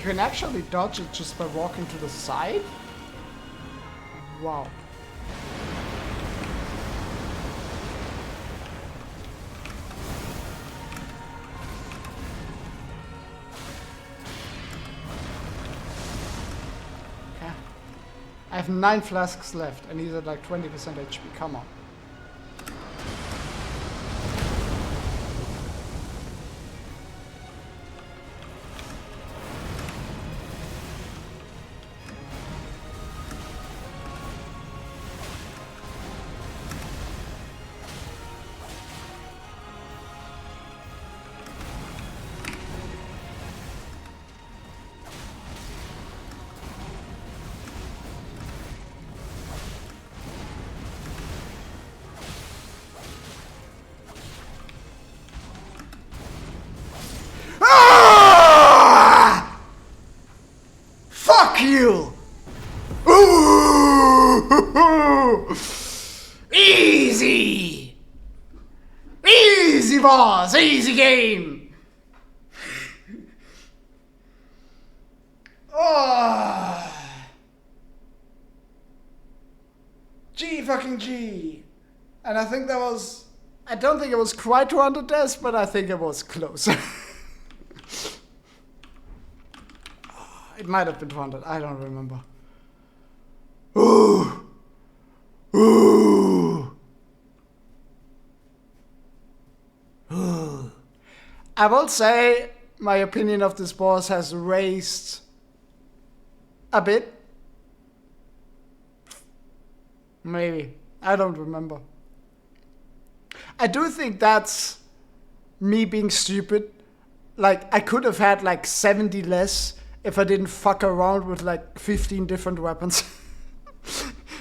can actually dodge it just by walking to the side? Wow. Okay. I have 9 flasks left and he's at like 20% HP. Come on. You! Ooh! Easy! Easy, boss! Easy game! Oh. G fucking G! And I think that was... I don't think it was quite 200 deaths, but I think it was close. It might have been 200, I don't remember. Ooh! Ooh! Ooh. I will say my opinion of this boss has raised a bit. Maybe. I don't remember. I do think that's me being stupid. Like, I could have had like 70 less if I didn't fuck around with like 15 different weapons.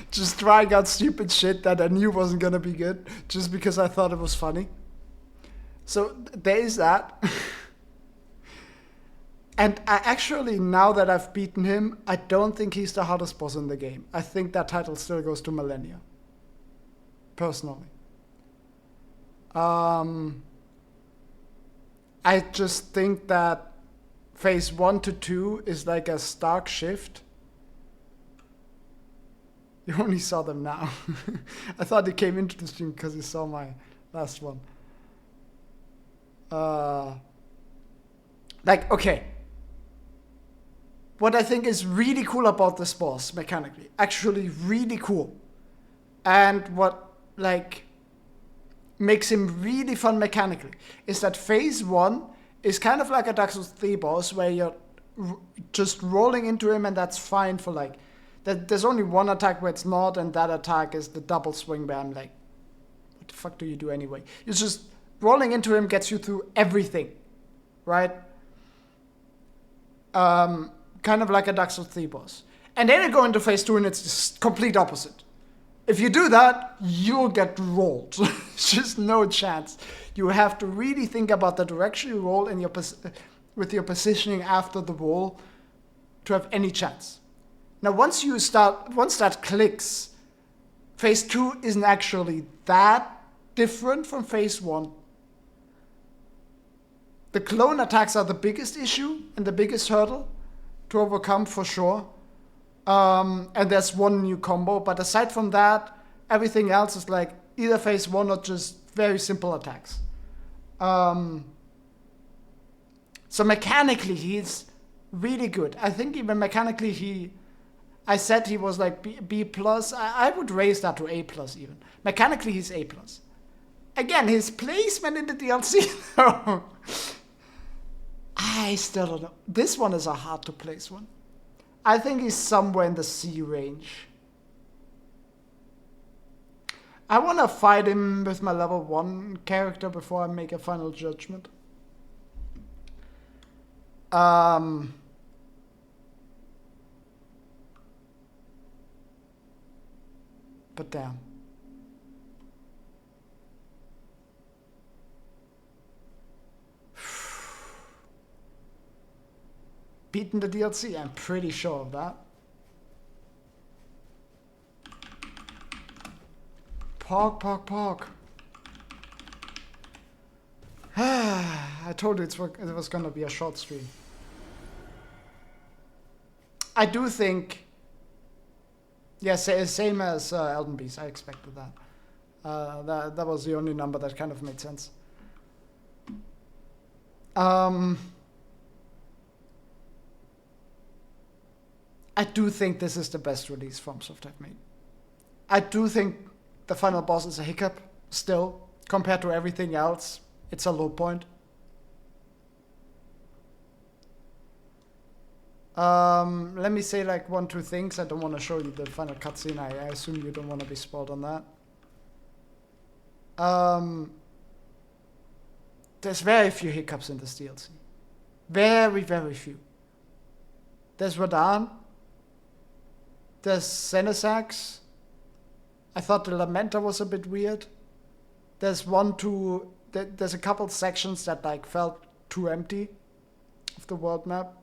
Just trying out stupid shit that I knew wasn't gonna be good, just because I thought it was funny. So there is that. And I actually, now that I've beaten him, I don't think he's the hardest boss in the game. I think that title still goes to Millennia. Personally. I just think that phase 1 to 2 is like a stark shift. You only saw them now. I thought you came into the stream because you saw my last one. Like, okay. What I think is really cool about this boss, mechanically, actually really cool, and what, like, makes him really fun mechanically, is that phase 1 is kind of like a Dark Souls 3 boss where you're just rolling into him and that's fine for like, there's only one attack where it's not, and that attack is the double swing where I'm like, what the fuck do you do anyway? It's just rolling into him gets you through everything, right? Kind of like a Dark Souls 3 boss. And then you go into phase 2 and it's just complete opposite. If you do that, you'll get rolled. Just no chance. You have to really think about the direction you roll in with your positioning after the roll to have any chance. Now, once that clicks, phase 2 isn't actually that different from phase 1. The clone attacks are the biggest issue and the biggest hurdle to overcome for sure. And there's one new combo, but aside from that, everything else is like either phase 1 or just very simple attacks. So mechanically, he's really good. I think even mechanically, I said he was like B plus. I would raise that to A plus even. Mechanically, he's A plus. Again, his placement in the DLC, though. I still don't know. This one is a hard to place one. I think he's somewhere in the C range. I want to fight him with my level 1 character before I make a final judgment. But damn. Beaten the DLC, I'm pretty sure of that. Pork. I told you it was gonna be a short stream. I do think, yeah, same as Elden Beast. I expected that. That was the only number that kind of made sense. I do think this is the best release FromSoft have made. I do think the final boss is a hiccup still. Compared to everything else, it's a low point. Let me say like 1-2 things. I don't want to show you the final cutscene. I assume you don't want to be spoiled on that. There's very few hiccups in this DLC. Very, very few. There's Radahn. There's Xenasax. I thought the Lamenta was a bit weird. There's there's a couple sections that like felt too empty of the world map.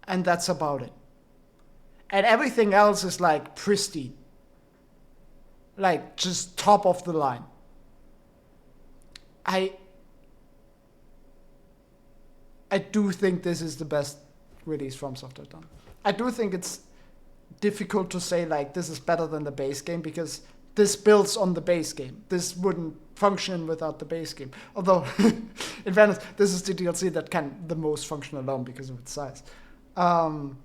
And that's about it. And everything else is like pristine. Like just top of the line. I do think this is the best release FromSoft have done. I do think it's difficult to say like this is better than the base game because this builds on the base game. This wouldn't function without the base game. Although, in fairness, this is the DLC that can the most function alone because of its size. So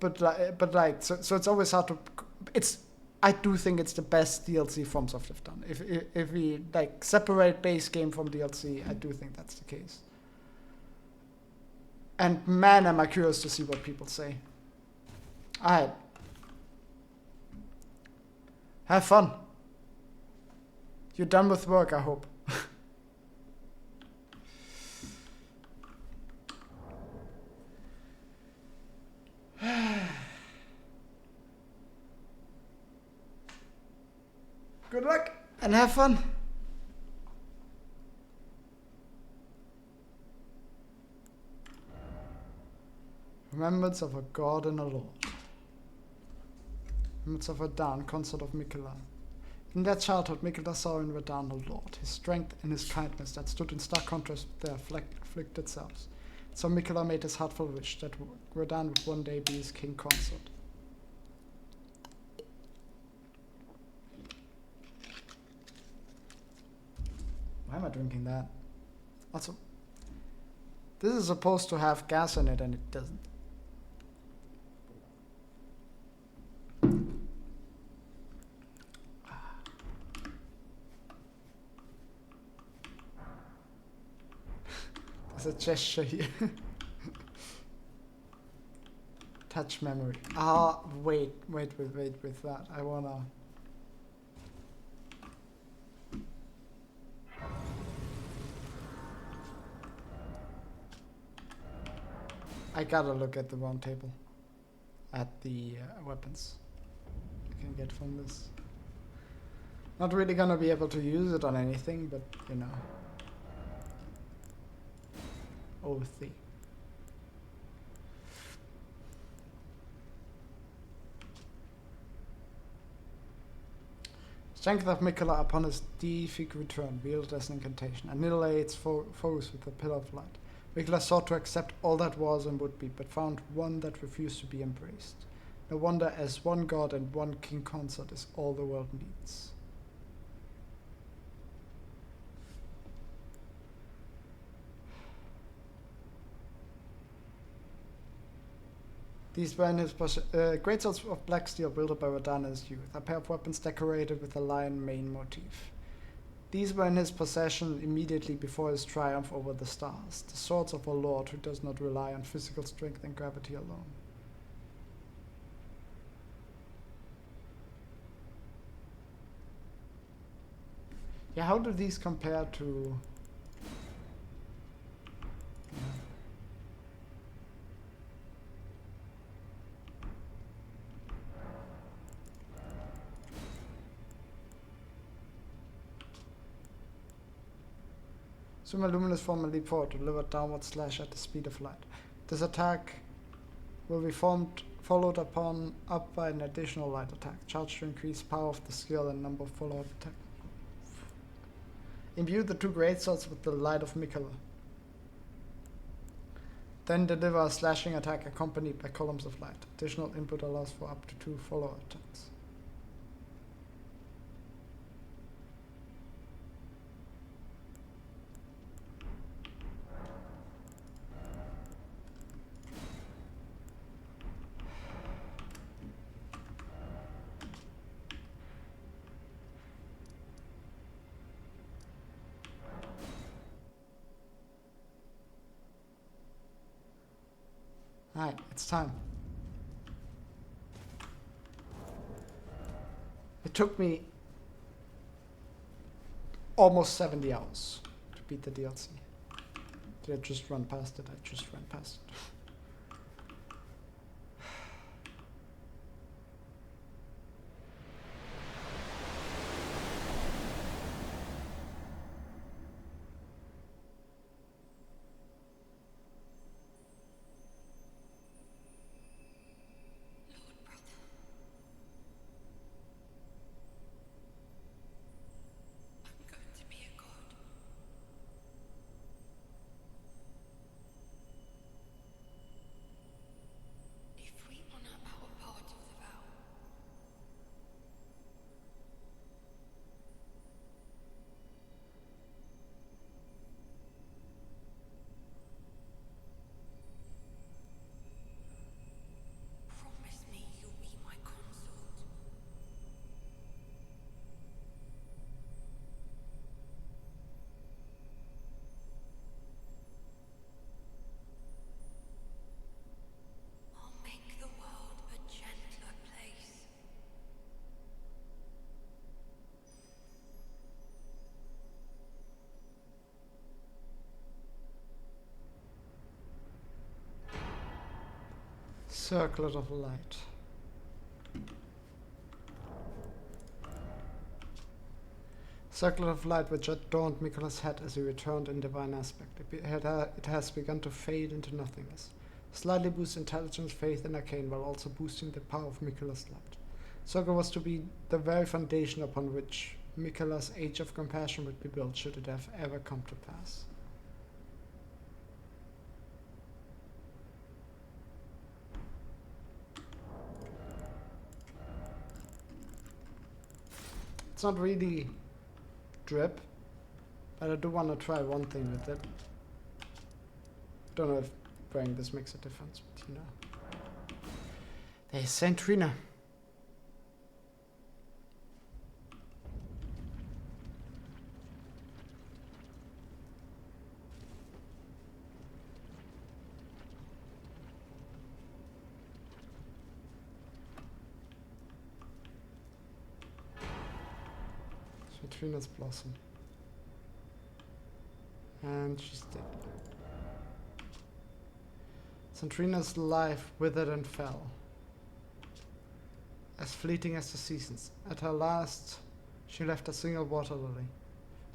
it's always hard to. I do think it's the best DLC FromSoft have done. If we like separate base game from DLC, I do think that's the case. And man, am I curious to see what people say. Alright. Have fun. You're done with work, I hope. Good luck and have fun. Remembrance of a god and a lord. Remembrance of Radahn, consort of Miquella. In their childhood, Miquella saw in Radahn a lord, his strength and his kindness that stood in stark contrast with their afflicted selves. So Miquella made his heartful wish that Radahn would one day be his king consort. Why am I drinking that? Also, this is supposed to have gas in it and it doesn't. There's a gesture here. Touch memory. Wait with that. I wanna... I gotta look at the round table. At the weapons I can get from this. Not really gonna be able to use it on anything, but you know. OC. Strength of Miquella upon his defeat return, wielded as an incantation, annihilates foes with the Pillar of Light. Miquella sought to accept all that was and would be, but found one that refused to be embraced. No wonder, as one god and one king consort is all the world needs. These were in his great swords of black steel wielded by Radahn in his youth, a pair of weapons decorated with a lion mane motif. These were in his possession immediately before his triumph over the stars, the swords of a lord who does not rely on physical strength and gravity alone. Yeah, how do these compare to... Assume a luminous form and leap forward to deliver downward slash at the speed of light. This attack will be followed up by an additional light attack, charged to increase power of the skill and number of follow-up attacks. Imbue the two great swords with the light of Miquella. Then deliver a slashing attack accompanied by columns of light. Additional input allows for up to 2 follow attacks. Alright, it's time. It took me almost 70 hours to beat the DLC. Did I just run past it? I just ran past it. Circlet of light. Circlet of light which adorned Mikola's head as he returned in divine aspect. It has begun to fade into nothingness. Slightly boost intelligence, faith, and arcane, while also boosting the power of Mikola's light. Circle was to be the very foundation upon which Mikola's Age of Compassion would be built, should it have ever come to pass. It's not really drip, but I do want to try one thing with it. Don't know if wearing this makes a difference, but you know. There's Centrina. Centrina's blossom. And she's dead. Centrina's life withered and fell, as fleeting as the seasons. At her last, she left a single water lily.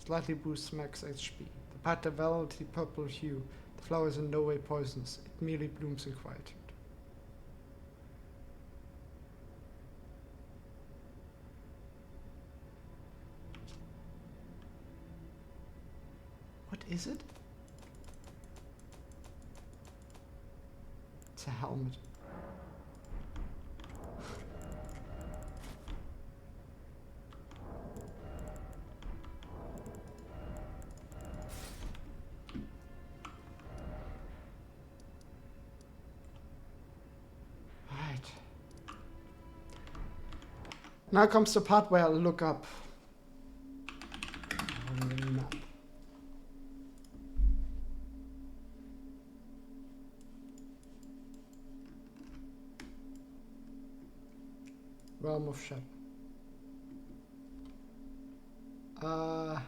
Slightly boosts max HP. The part developed the purple hue. The flower is in no way poisonous. It merely blooms in quietude. What is it? It's a helmet. Right. Now comes the part where I look up on the map. Realm of Shadow. I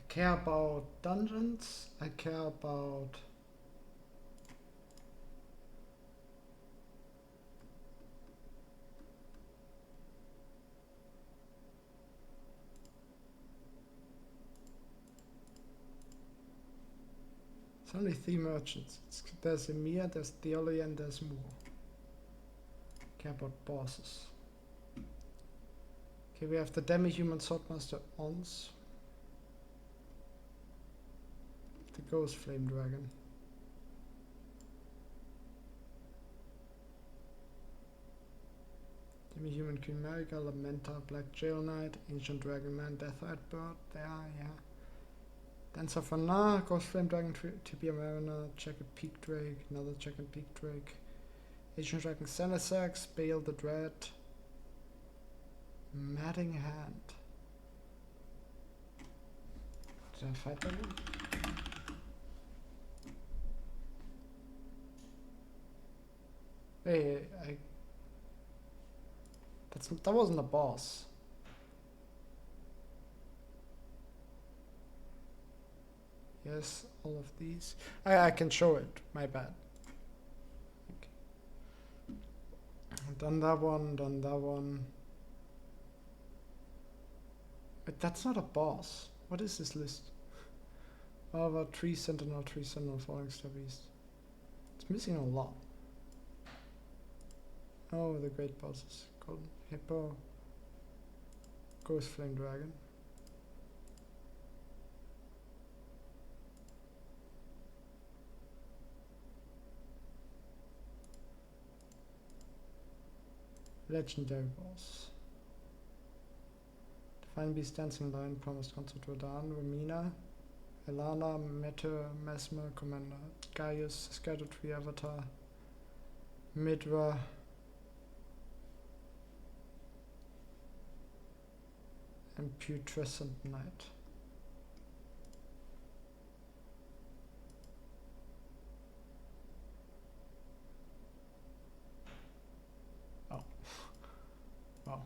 care about dungeons. I care about It's only 3 merchants. There's Emir, there's Theoli, and there's Moore. Care about bosses. Okay, we have the demi-human swordmaster Ons. The ghost flame dragon. Demi-human Queen Marika, Lamenta, Black Jail Knight, Ancient Dragon Man, Deathlight Bird, there, yeah. Dancer for Na, Ghost Flame Dragon, Tibia Mariner, Jacket Peak Drake, another Jacket Peak Drake, Ancient Dragon Sanisax, Bale the Dread, Madding Hand. Did I fight that one? Hey, that wasn't a boss. Yes, all of these. I can show it. My bad. Okay. Done that one. Done that one. But that's not a boss. What is this list? Lava, Tree Sentinel, Falling Star Beast. It's missing a lot. Oh, the great bosses. Golden Hippo. Ghost Flame Dragon. Legendary boss. Divine Beast, Dancing Lion, Promised Consort, Radahn, Romina, Elana, Meteor, Mesmer, Commander, Gaius, Erdtree, Avatar, Midra, and Putrescent Knight. Oh. Wow.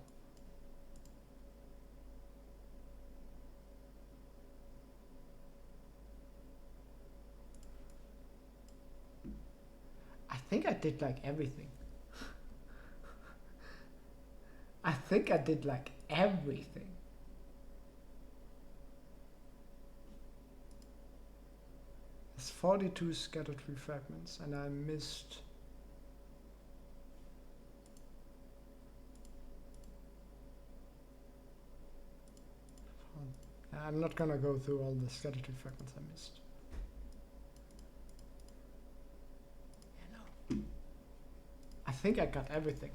I think I did like everything. I think I did like everything. There's 42 scattered tree fragments and I missed. I'm not gonna go through all the scattered tree fragments I missed. You know. I think I got everything.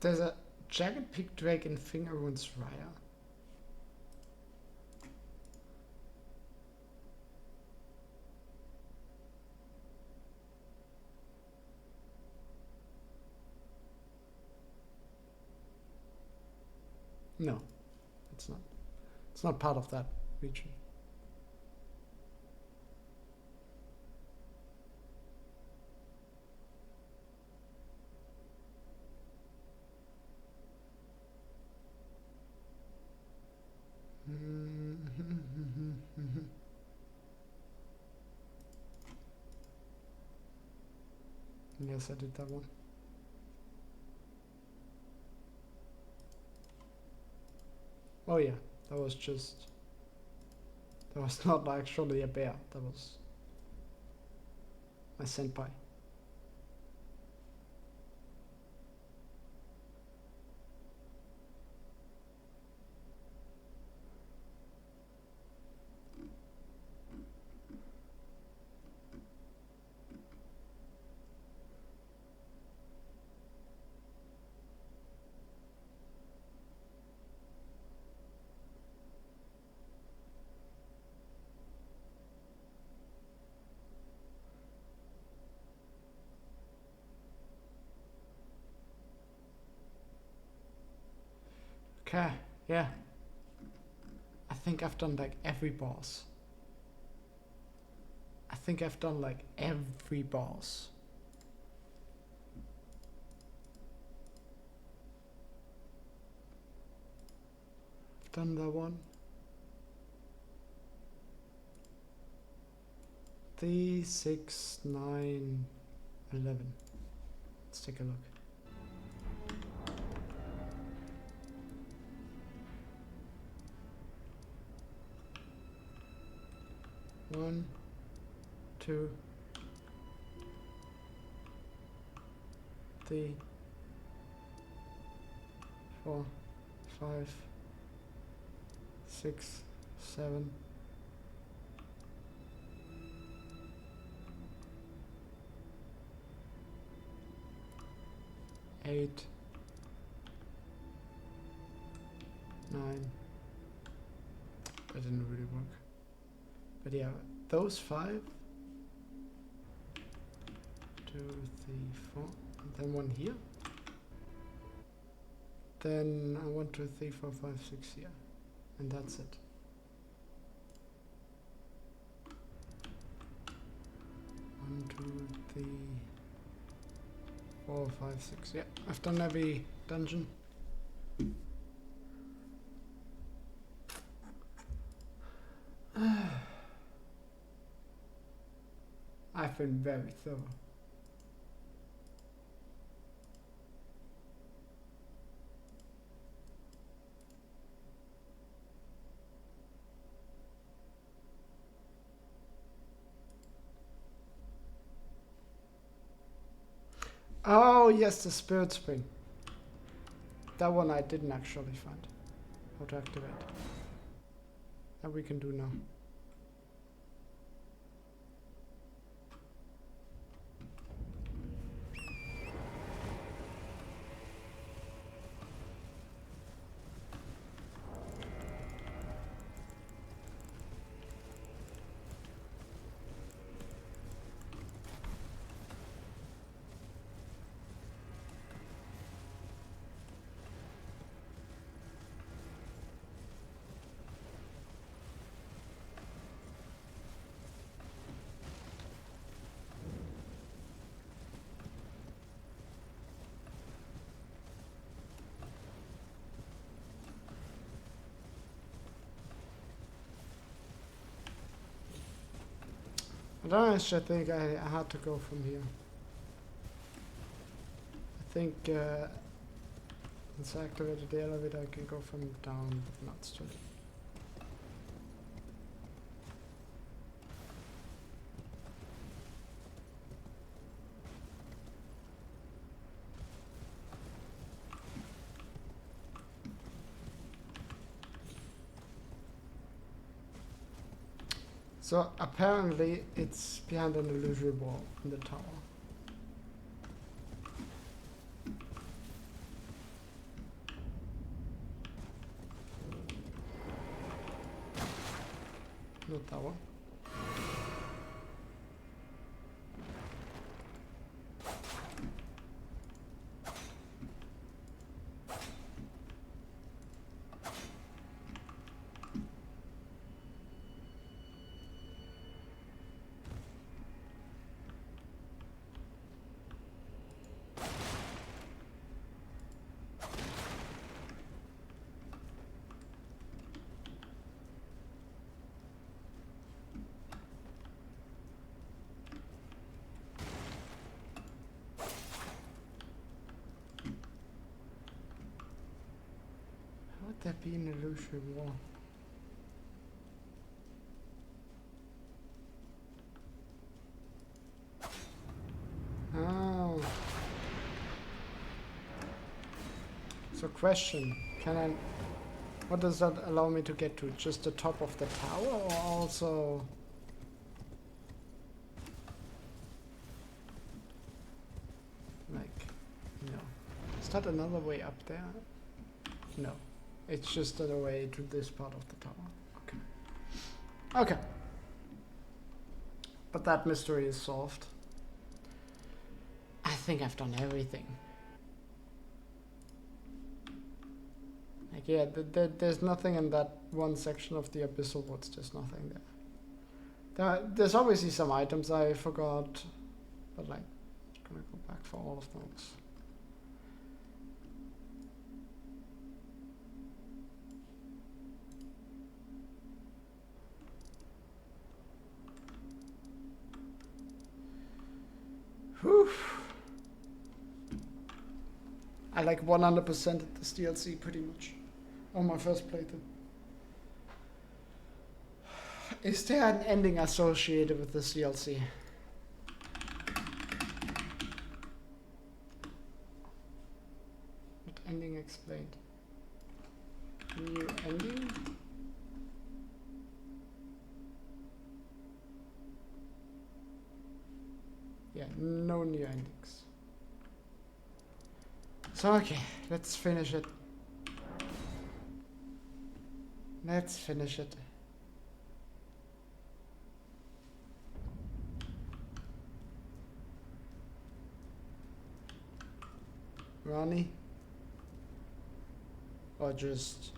There's a Jagged Peak Drake in Fingerwound's Raya. No, it's not. It's not part of that region. Yes, I did that one. Oh yeah, that was not actually a bear, that was my senpai. Okay, yeah. I think I've done like every boss. I think I've done like every boss. Done that one. 3, 6, 9, 11. Let's take a look. One, 2, 3, 4, 5, 6, 7, 8, 9. That didn't really work. But yeah, those 5. 2, 3, 4. And then one here. Then 1, 2, 3, 4, 5, 6 here. And that's it. 1, 2, 3, 4, 5, 6. Yeah, I've done every dungeon. I've been very thorough. Oh yes, the spirit spring. That one I didn't actually find. How to activate. That we can do now. I don't actually think I had to go from here. I think once I activated the elevator I can go from down, but not straight. So apparently it's behind an illusory wall in the tower. Not that one. Would that be an illusory wall? Oh. So question, can I... What does that allow me to get to? Just the top of the tower or also... Like, no. Is that another way up there? No. It's just another way to this part of the tower. Okay. Okay. But that mystery is solved. I think I've done everything. Like, yeah, there's nothing in that one section of the Abyssal Woods. There's nothing there. There's obviously some items I forgot, but like, I'm gonna go back for all of those. Whew. I like 100% this DLC pretty much on my first playthrough. Is there an ending associated with this DLC? What ending explained? New ending? Yeah, no new endings. So okay, let's finish it. Let's finish it. Ronnie? Or just...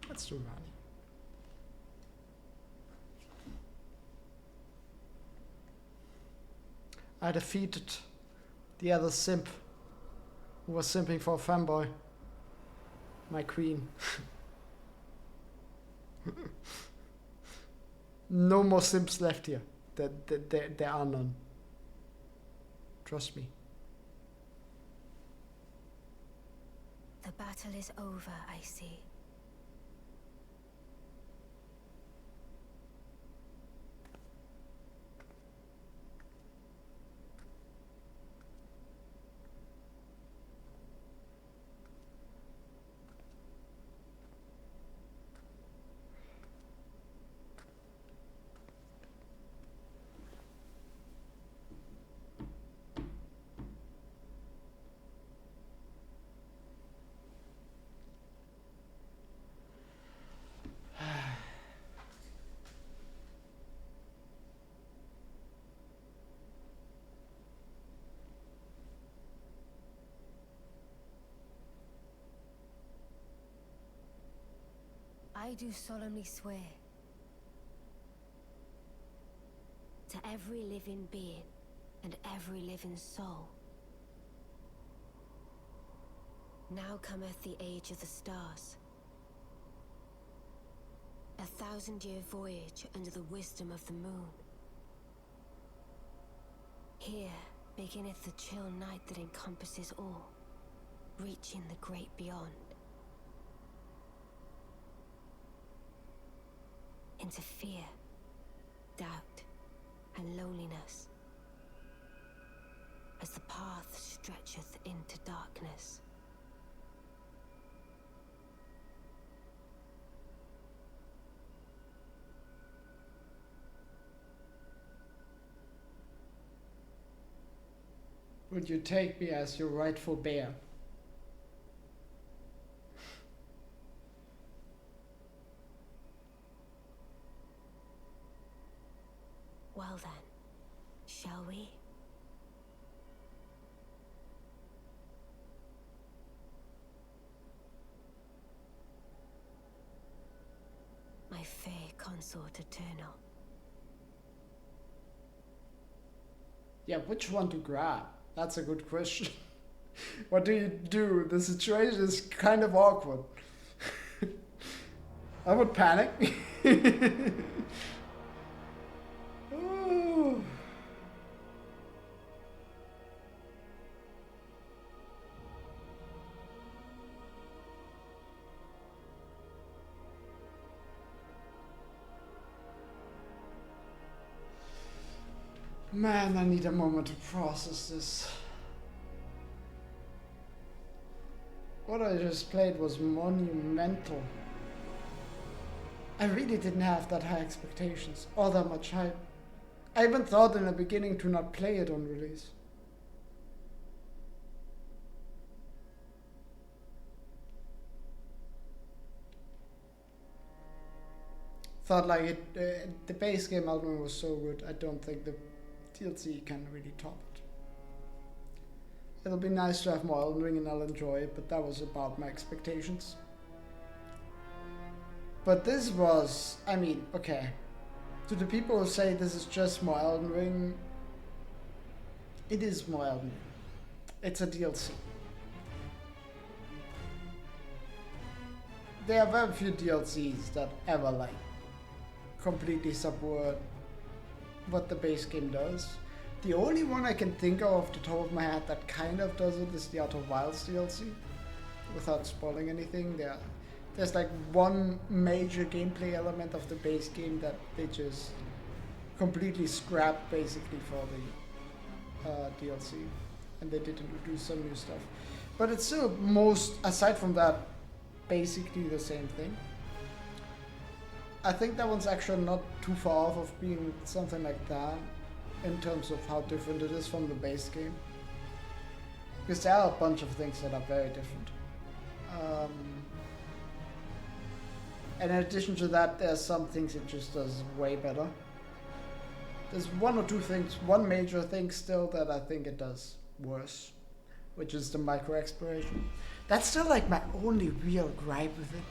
Let's do Ronnie. I defeated the other simp who was simping for a fanboy. My queen. No more simps left here. There are none. Trust me. The battle is over, I see. I do solemnly swear to every living being and every living soul. Now cometh the age of the stars. 1,000-year voyage under the wisdom of the moon. Here beginneth the chill night that encompasses all, reaching the great beyond. Into fear, doubt, and loneliness, as the path stretcheth into darkness. Would you take me as your rightful bear? Well then, shall we? My fair consort eternal. Yeah, which one to grab? That's a good question. What do you do? The situation is kind of awkward. I would panic. Oh. Man, I need a moment to process this. What I just played was monumental. I really didn't have that high expectations, or that much hype. I even thought in the beginning to not play it on release. Thought like the base game Elden was so good. I don't think the DLC can really top it. It'll be nice to have more Elden Ring and I'll enjoy it, but that was about my expectations. But this was, I mean, okay. To the people who say this is just more Elden Ring, it is more Elden Ring. It's a DLC. There are very few DLCs that ever like completely subvert what the base game does. The only one I can think of off the top of my head that kind of does it is the Outer Wilds DLC. Without spoiling anything, there's like one major gameplay element of the base game that they just completely scrapped basically for the DLC, and they did introduce some new stuff. But it's still aside from that, basically the same thing. I think that one's actually not too far off of being something like that in terms of how different it is from the base game. Because there are a bunch of things that are very different. And in addition to that, there's some things it just does way better. There's one or two things, one major thing still that I think it does worse, which is the micro exploration. That's still like my only real gripe with it.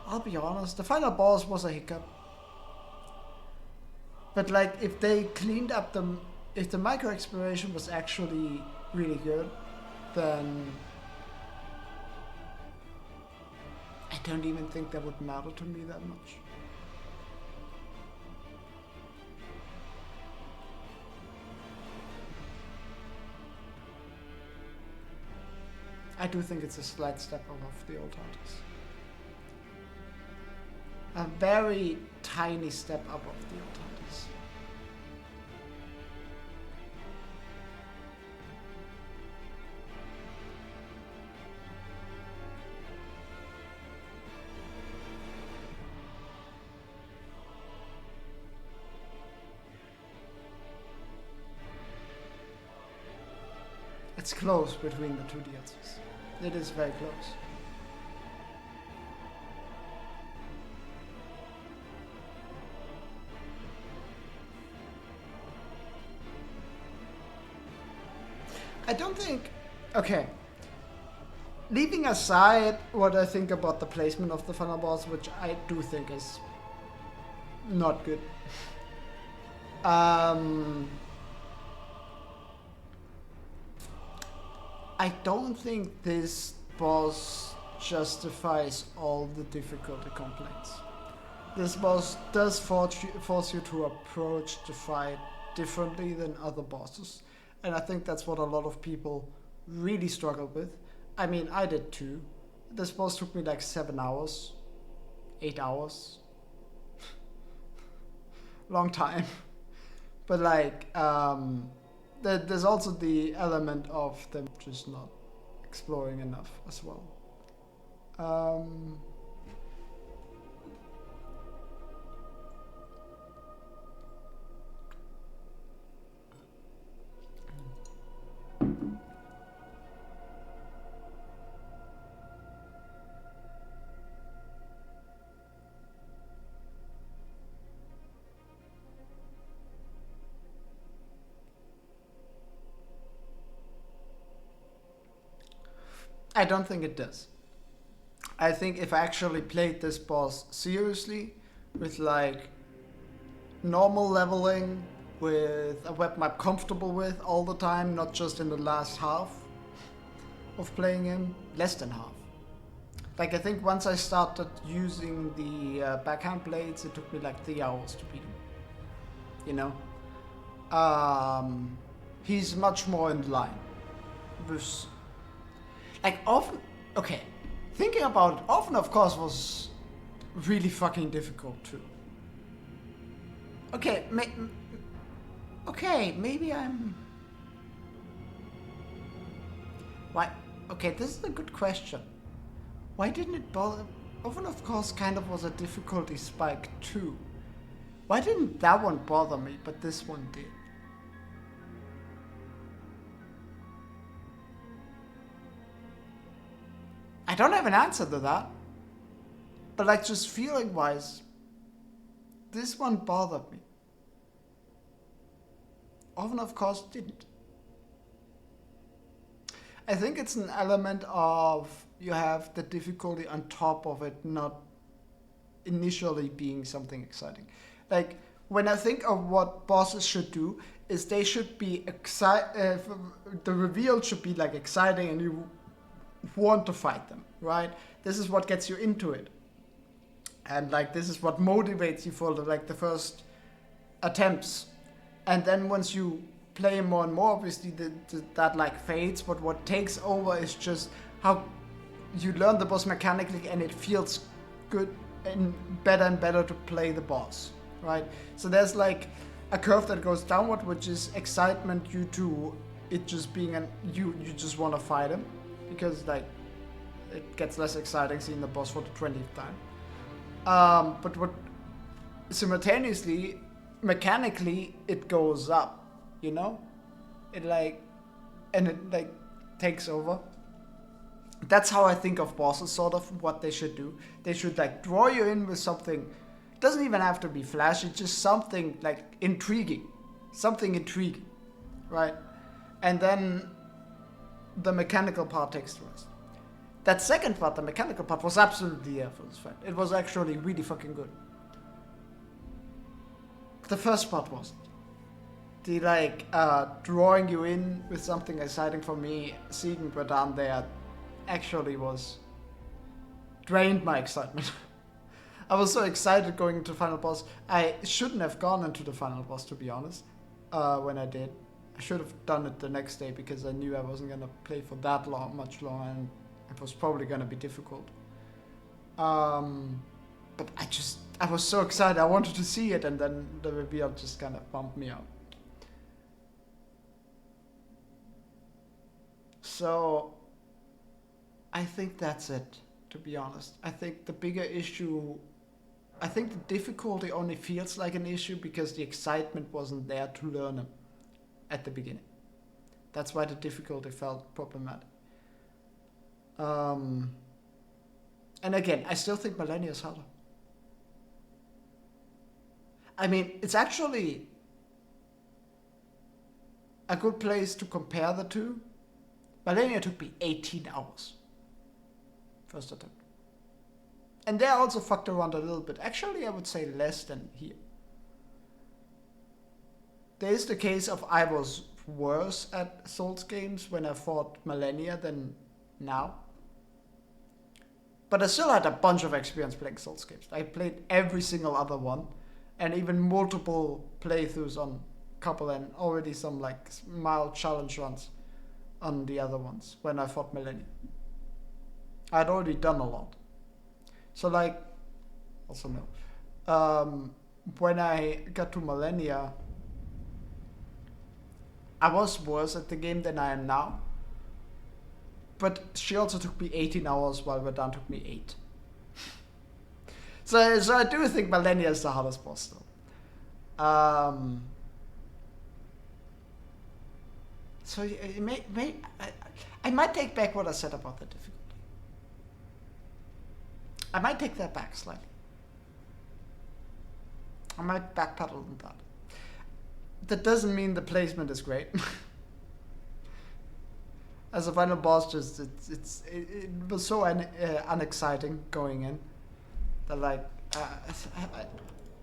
I'll be honest, the final boss was a hiccup. But like, if they cleaned up if the micro exploration was actually really good, then I don't even think that would matter to me that much. I do think it's a slight step above the old titles. A very tiny step above the old titles. It's close between the two DLCs. It is very close. I don't think... Okay. Leaving aside what I think about the placement of the final boss, which I do think is not good. I don't think this boss justifies all the difficulty complaints. This boss does force you to approach the fight differently than other bosses. And I think that's what a lot of people really struggled with. I mean, I did too. This boss took me like 7 hours. 8 hours. Long time. But like, there's also the element of them just not exploring enough as well. I don't think it does. I think if I actually played this boss seriously, with like normal leveling, with a weapon I'm comfortable with all the time, not just in the last half of playing him, less than half. Like I think once I started using the backhand blades, it took me like 3 hours to beat him. You know? He's much more in line with... Like, often, okay, thinking about it, often, of course, was really fucking difficult, too. Okay, maybe I'm... Why? Okay, this is a good question. Why didn't it bother... Often, of course, kind of was a difficulty spike, too. Why didn't that one bother me, but this one did? I don't have an answer to that. But like just feeling wise, this one bothered me. often, of course, didn't. I think it's an element of you have the difficulty on top of it not initially being something exciting. Like, when I think of what bosses should do, is they should be the reveal should be like exciting and you want to fight them, right? This is what gets you into it. And like this is what motivates you for the first attempts. And then once you play more and more, obviously that like fades, but what takes over is just how you learn the boss mechanically and it feels good and better to play the boss, right? So there's like a curve that goes downward, which is excitement due to it just being you just want to fight him, because like it gets less exciting seeing the boss for the 20th time. But what simultaneously, mechanically, it goes up, you know? It takes over. That's how I think of bosses, sort of what they should do. They should like draw you in with something. It doesn't even have to be flashy, just something like intriguing. Something intriguing, right? And then the mechanical part takes the rest. That second part, the mechanical part, was absolutely there for this fight. It was actually really fucking good. The first part wasn't. The drawing you in with something exciting for me, seeing Radahn there, actually drained my excitement. I was so excited going into the final boss. I shouldn't have gone into the final boss, to be honest, when I did. I should have done it the next day because I knew I wasn't going to play for that much longer, and it was probably going to be difficult. But I was so excited. I wanted to see it, and then the reveal just kind of bumped me out. So I think that's it, to be honest. I think the bigger issue, I think the difficulty only feels like an issue because the excitement wasn't there to learn them at the beginning. That's why the difficulty felt problematic. And again, I still think Malenia is harder. I mean, it's actually a good place to compare the two. Malenia took me 18 hours. First attempt. And there I also fucked around a little bit. Actually, I would say less than here. There is the case of I was worse at Souls games when I fought Malenia than now. But I still had a bunch of experience playing Souls games. I played every single other one, and even multiple playthroughs on couple, and already some like mild challenge runs on the other ones when I fought Malenia. I'd already done a lot. So like, also no. When I got to Malenia, I was worse at the game than I am now. But she also took me 18 hours while Radahn took me 8. So I do think Malenia is the hardest boss though. So I might take back what I said about the difficulty. I might take that back slightly. I might backpedal on that. That doesn't mean the placement is great. As a final boss, it was so unexciting going in that like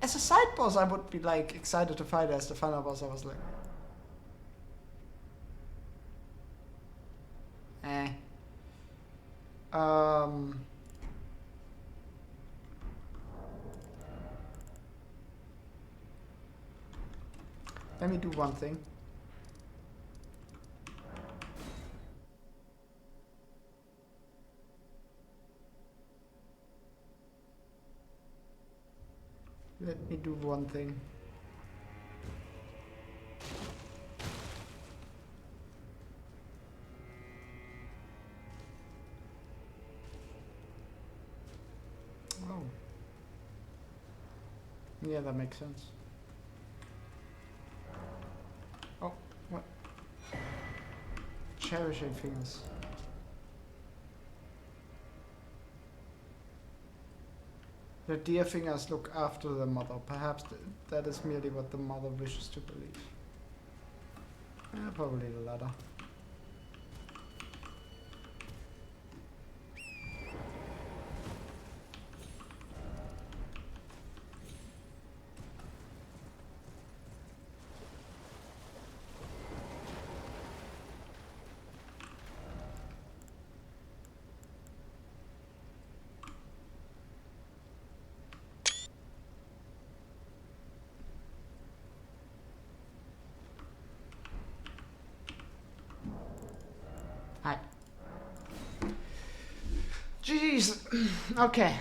as a side boss I would be like excited to fight. As the final boss I was like, let me do one thing. Let me do one thing. Oh. Yeah, that makes sense. Oh, what? Cherishing fingers. The dear fingers look after the mother. Perhaps that is merely what the mother wishes to believe. Probably the latter. Hi. Jeez. Okay.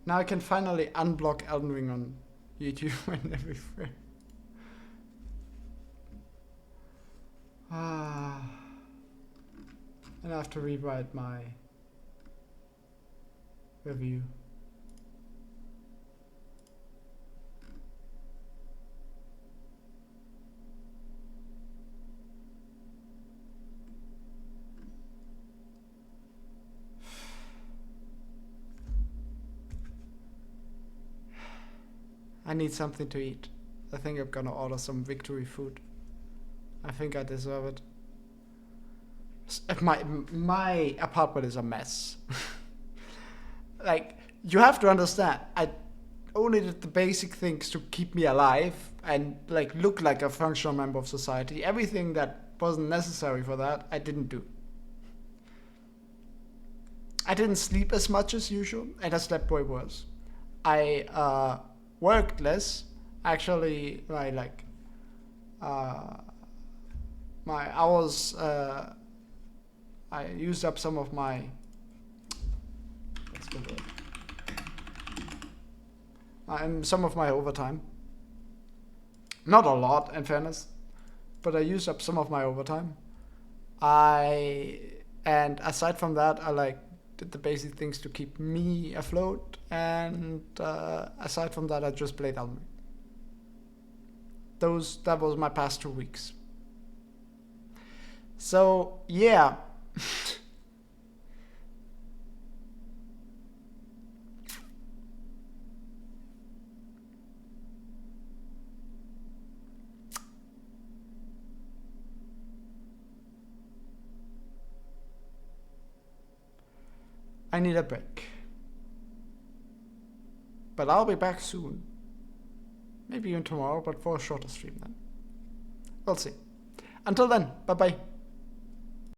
Now I can finally unblock Elden Ring on YouTube and everywhere. And I have to rewrite my review. I need something to eat. I think I'm gonna order some victory food. I think I deserve it. My apartment is a mess. Like, you have to understand, I only did the basic things to keep me alive and like look like a functional member of society. Everything that wasn't necessary for that, I didn't do. I didn't sleep as much as usual, and I slept way worse. I worked less. Actually, my hours. I used up some of my. Let's go to it. Some of my overtime. Not a lot, in fairness, but I used up some of my overtime. And aside from that, I did the basic things to keep me afloat, and aside from that, I just played Elden Ring. That was my past 2 weeks. So yeah. I need a break. But I'll be back soon. Maybe even tomorrow, but for a shorter stream then. We'll see. Until then, bye bye.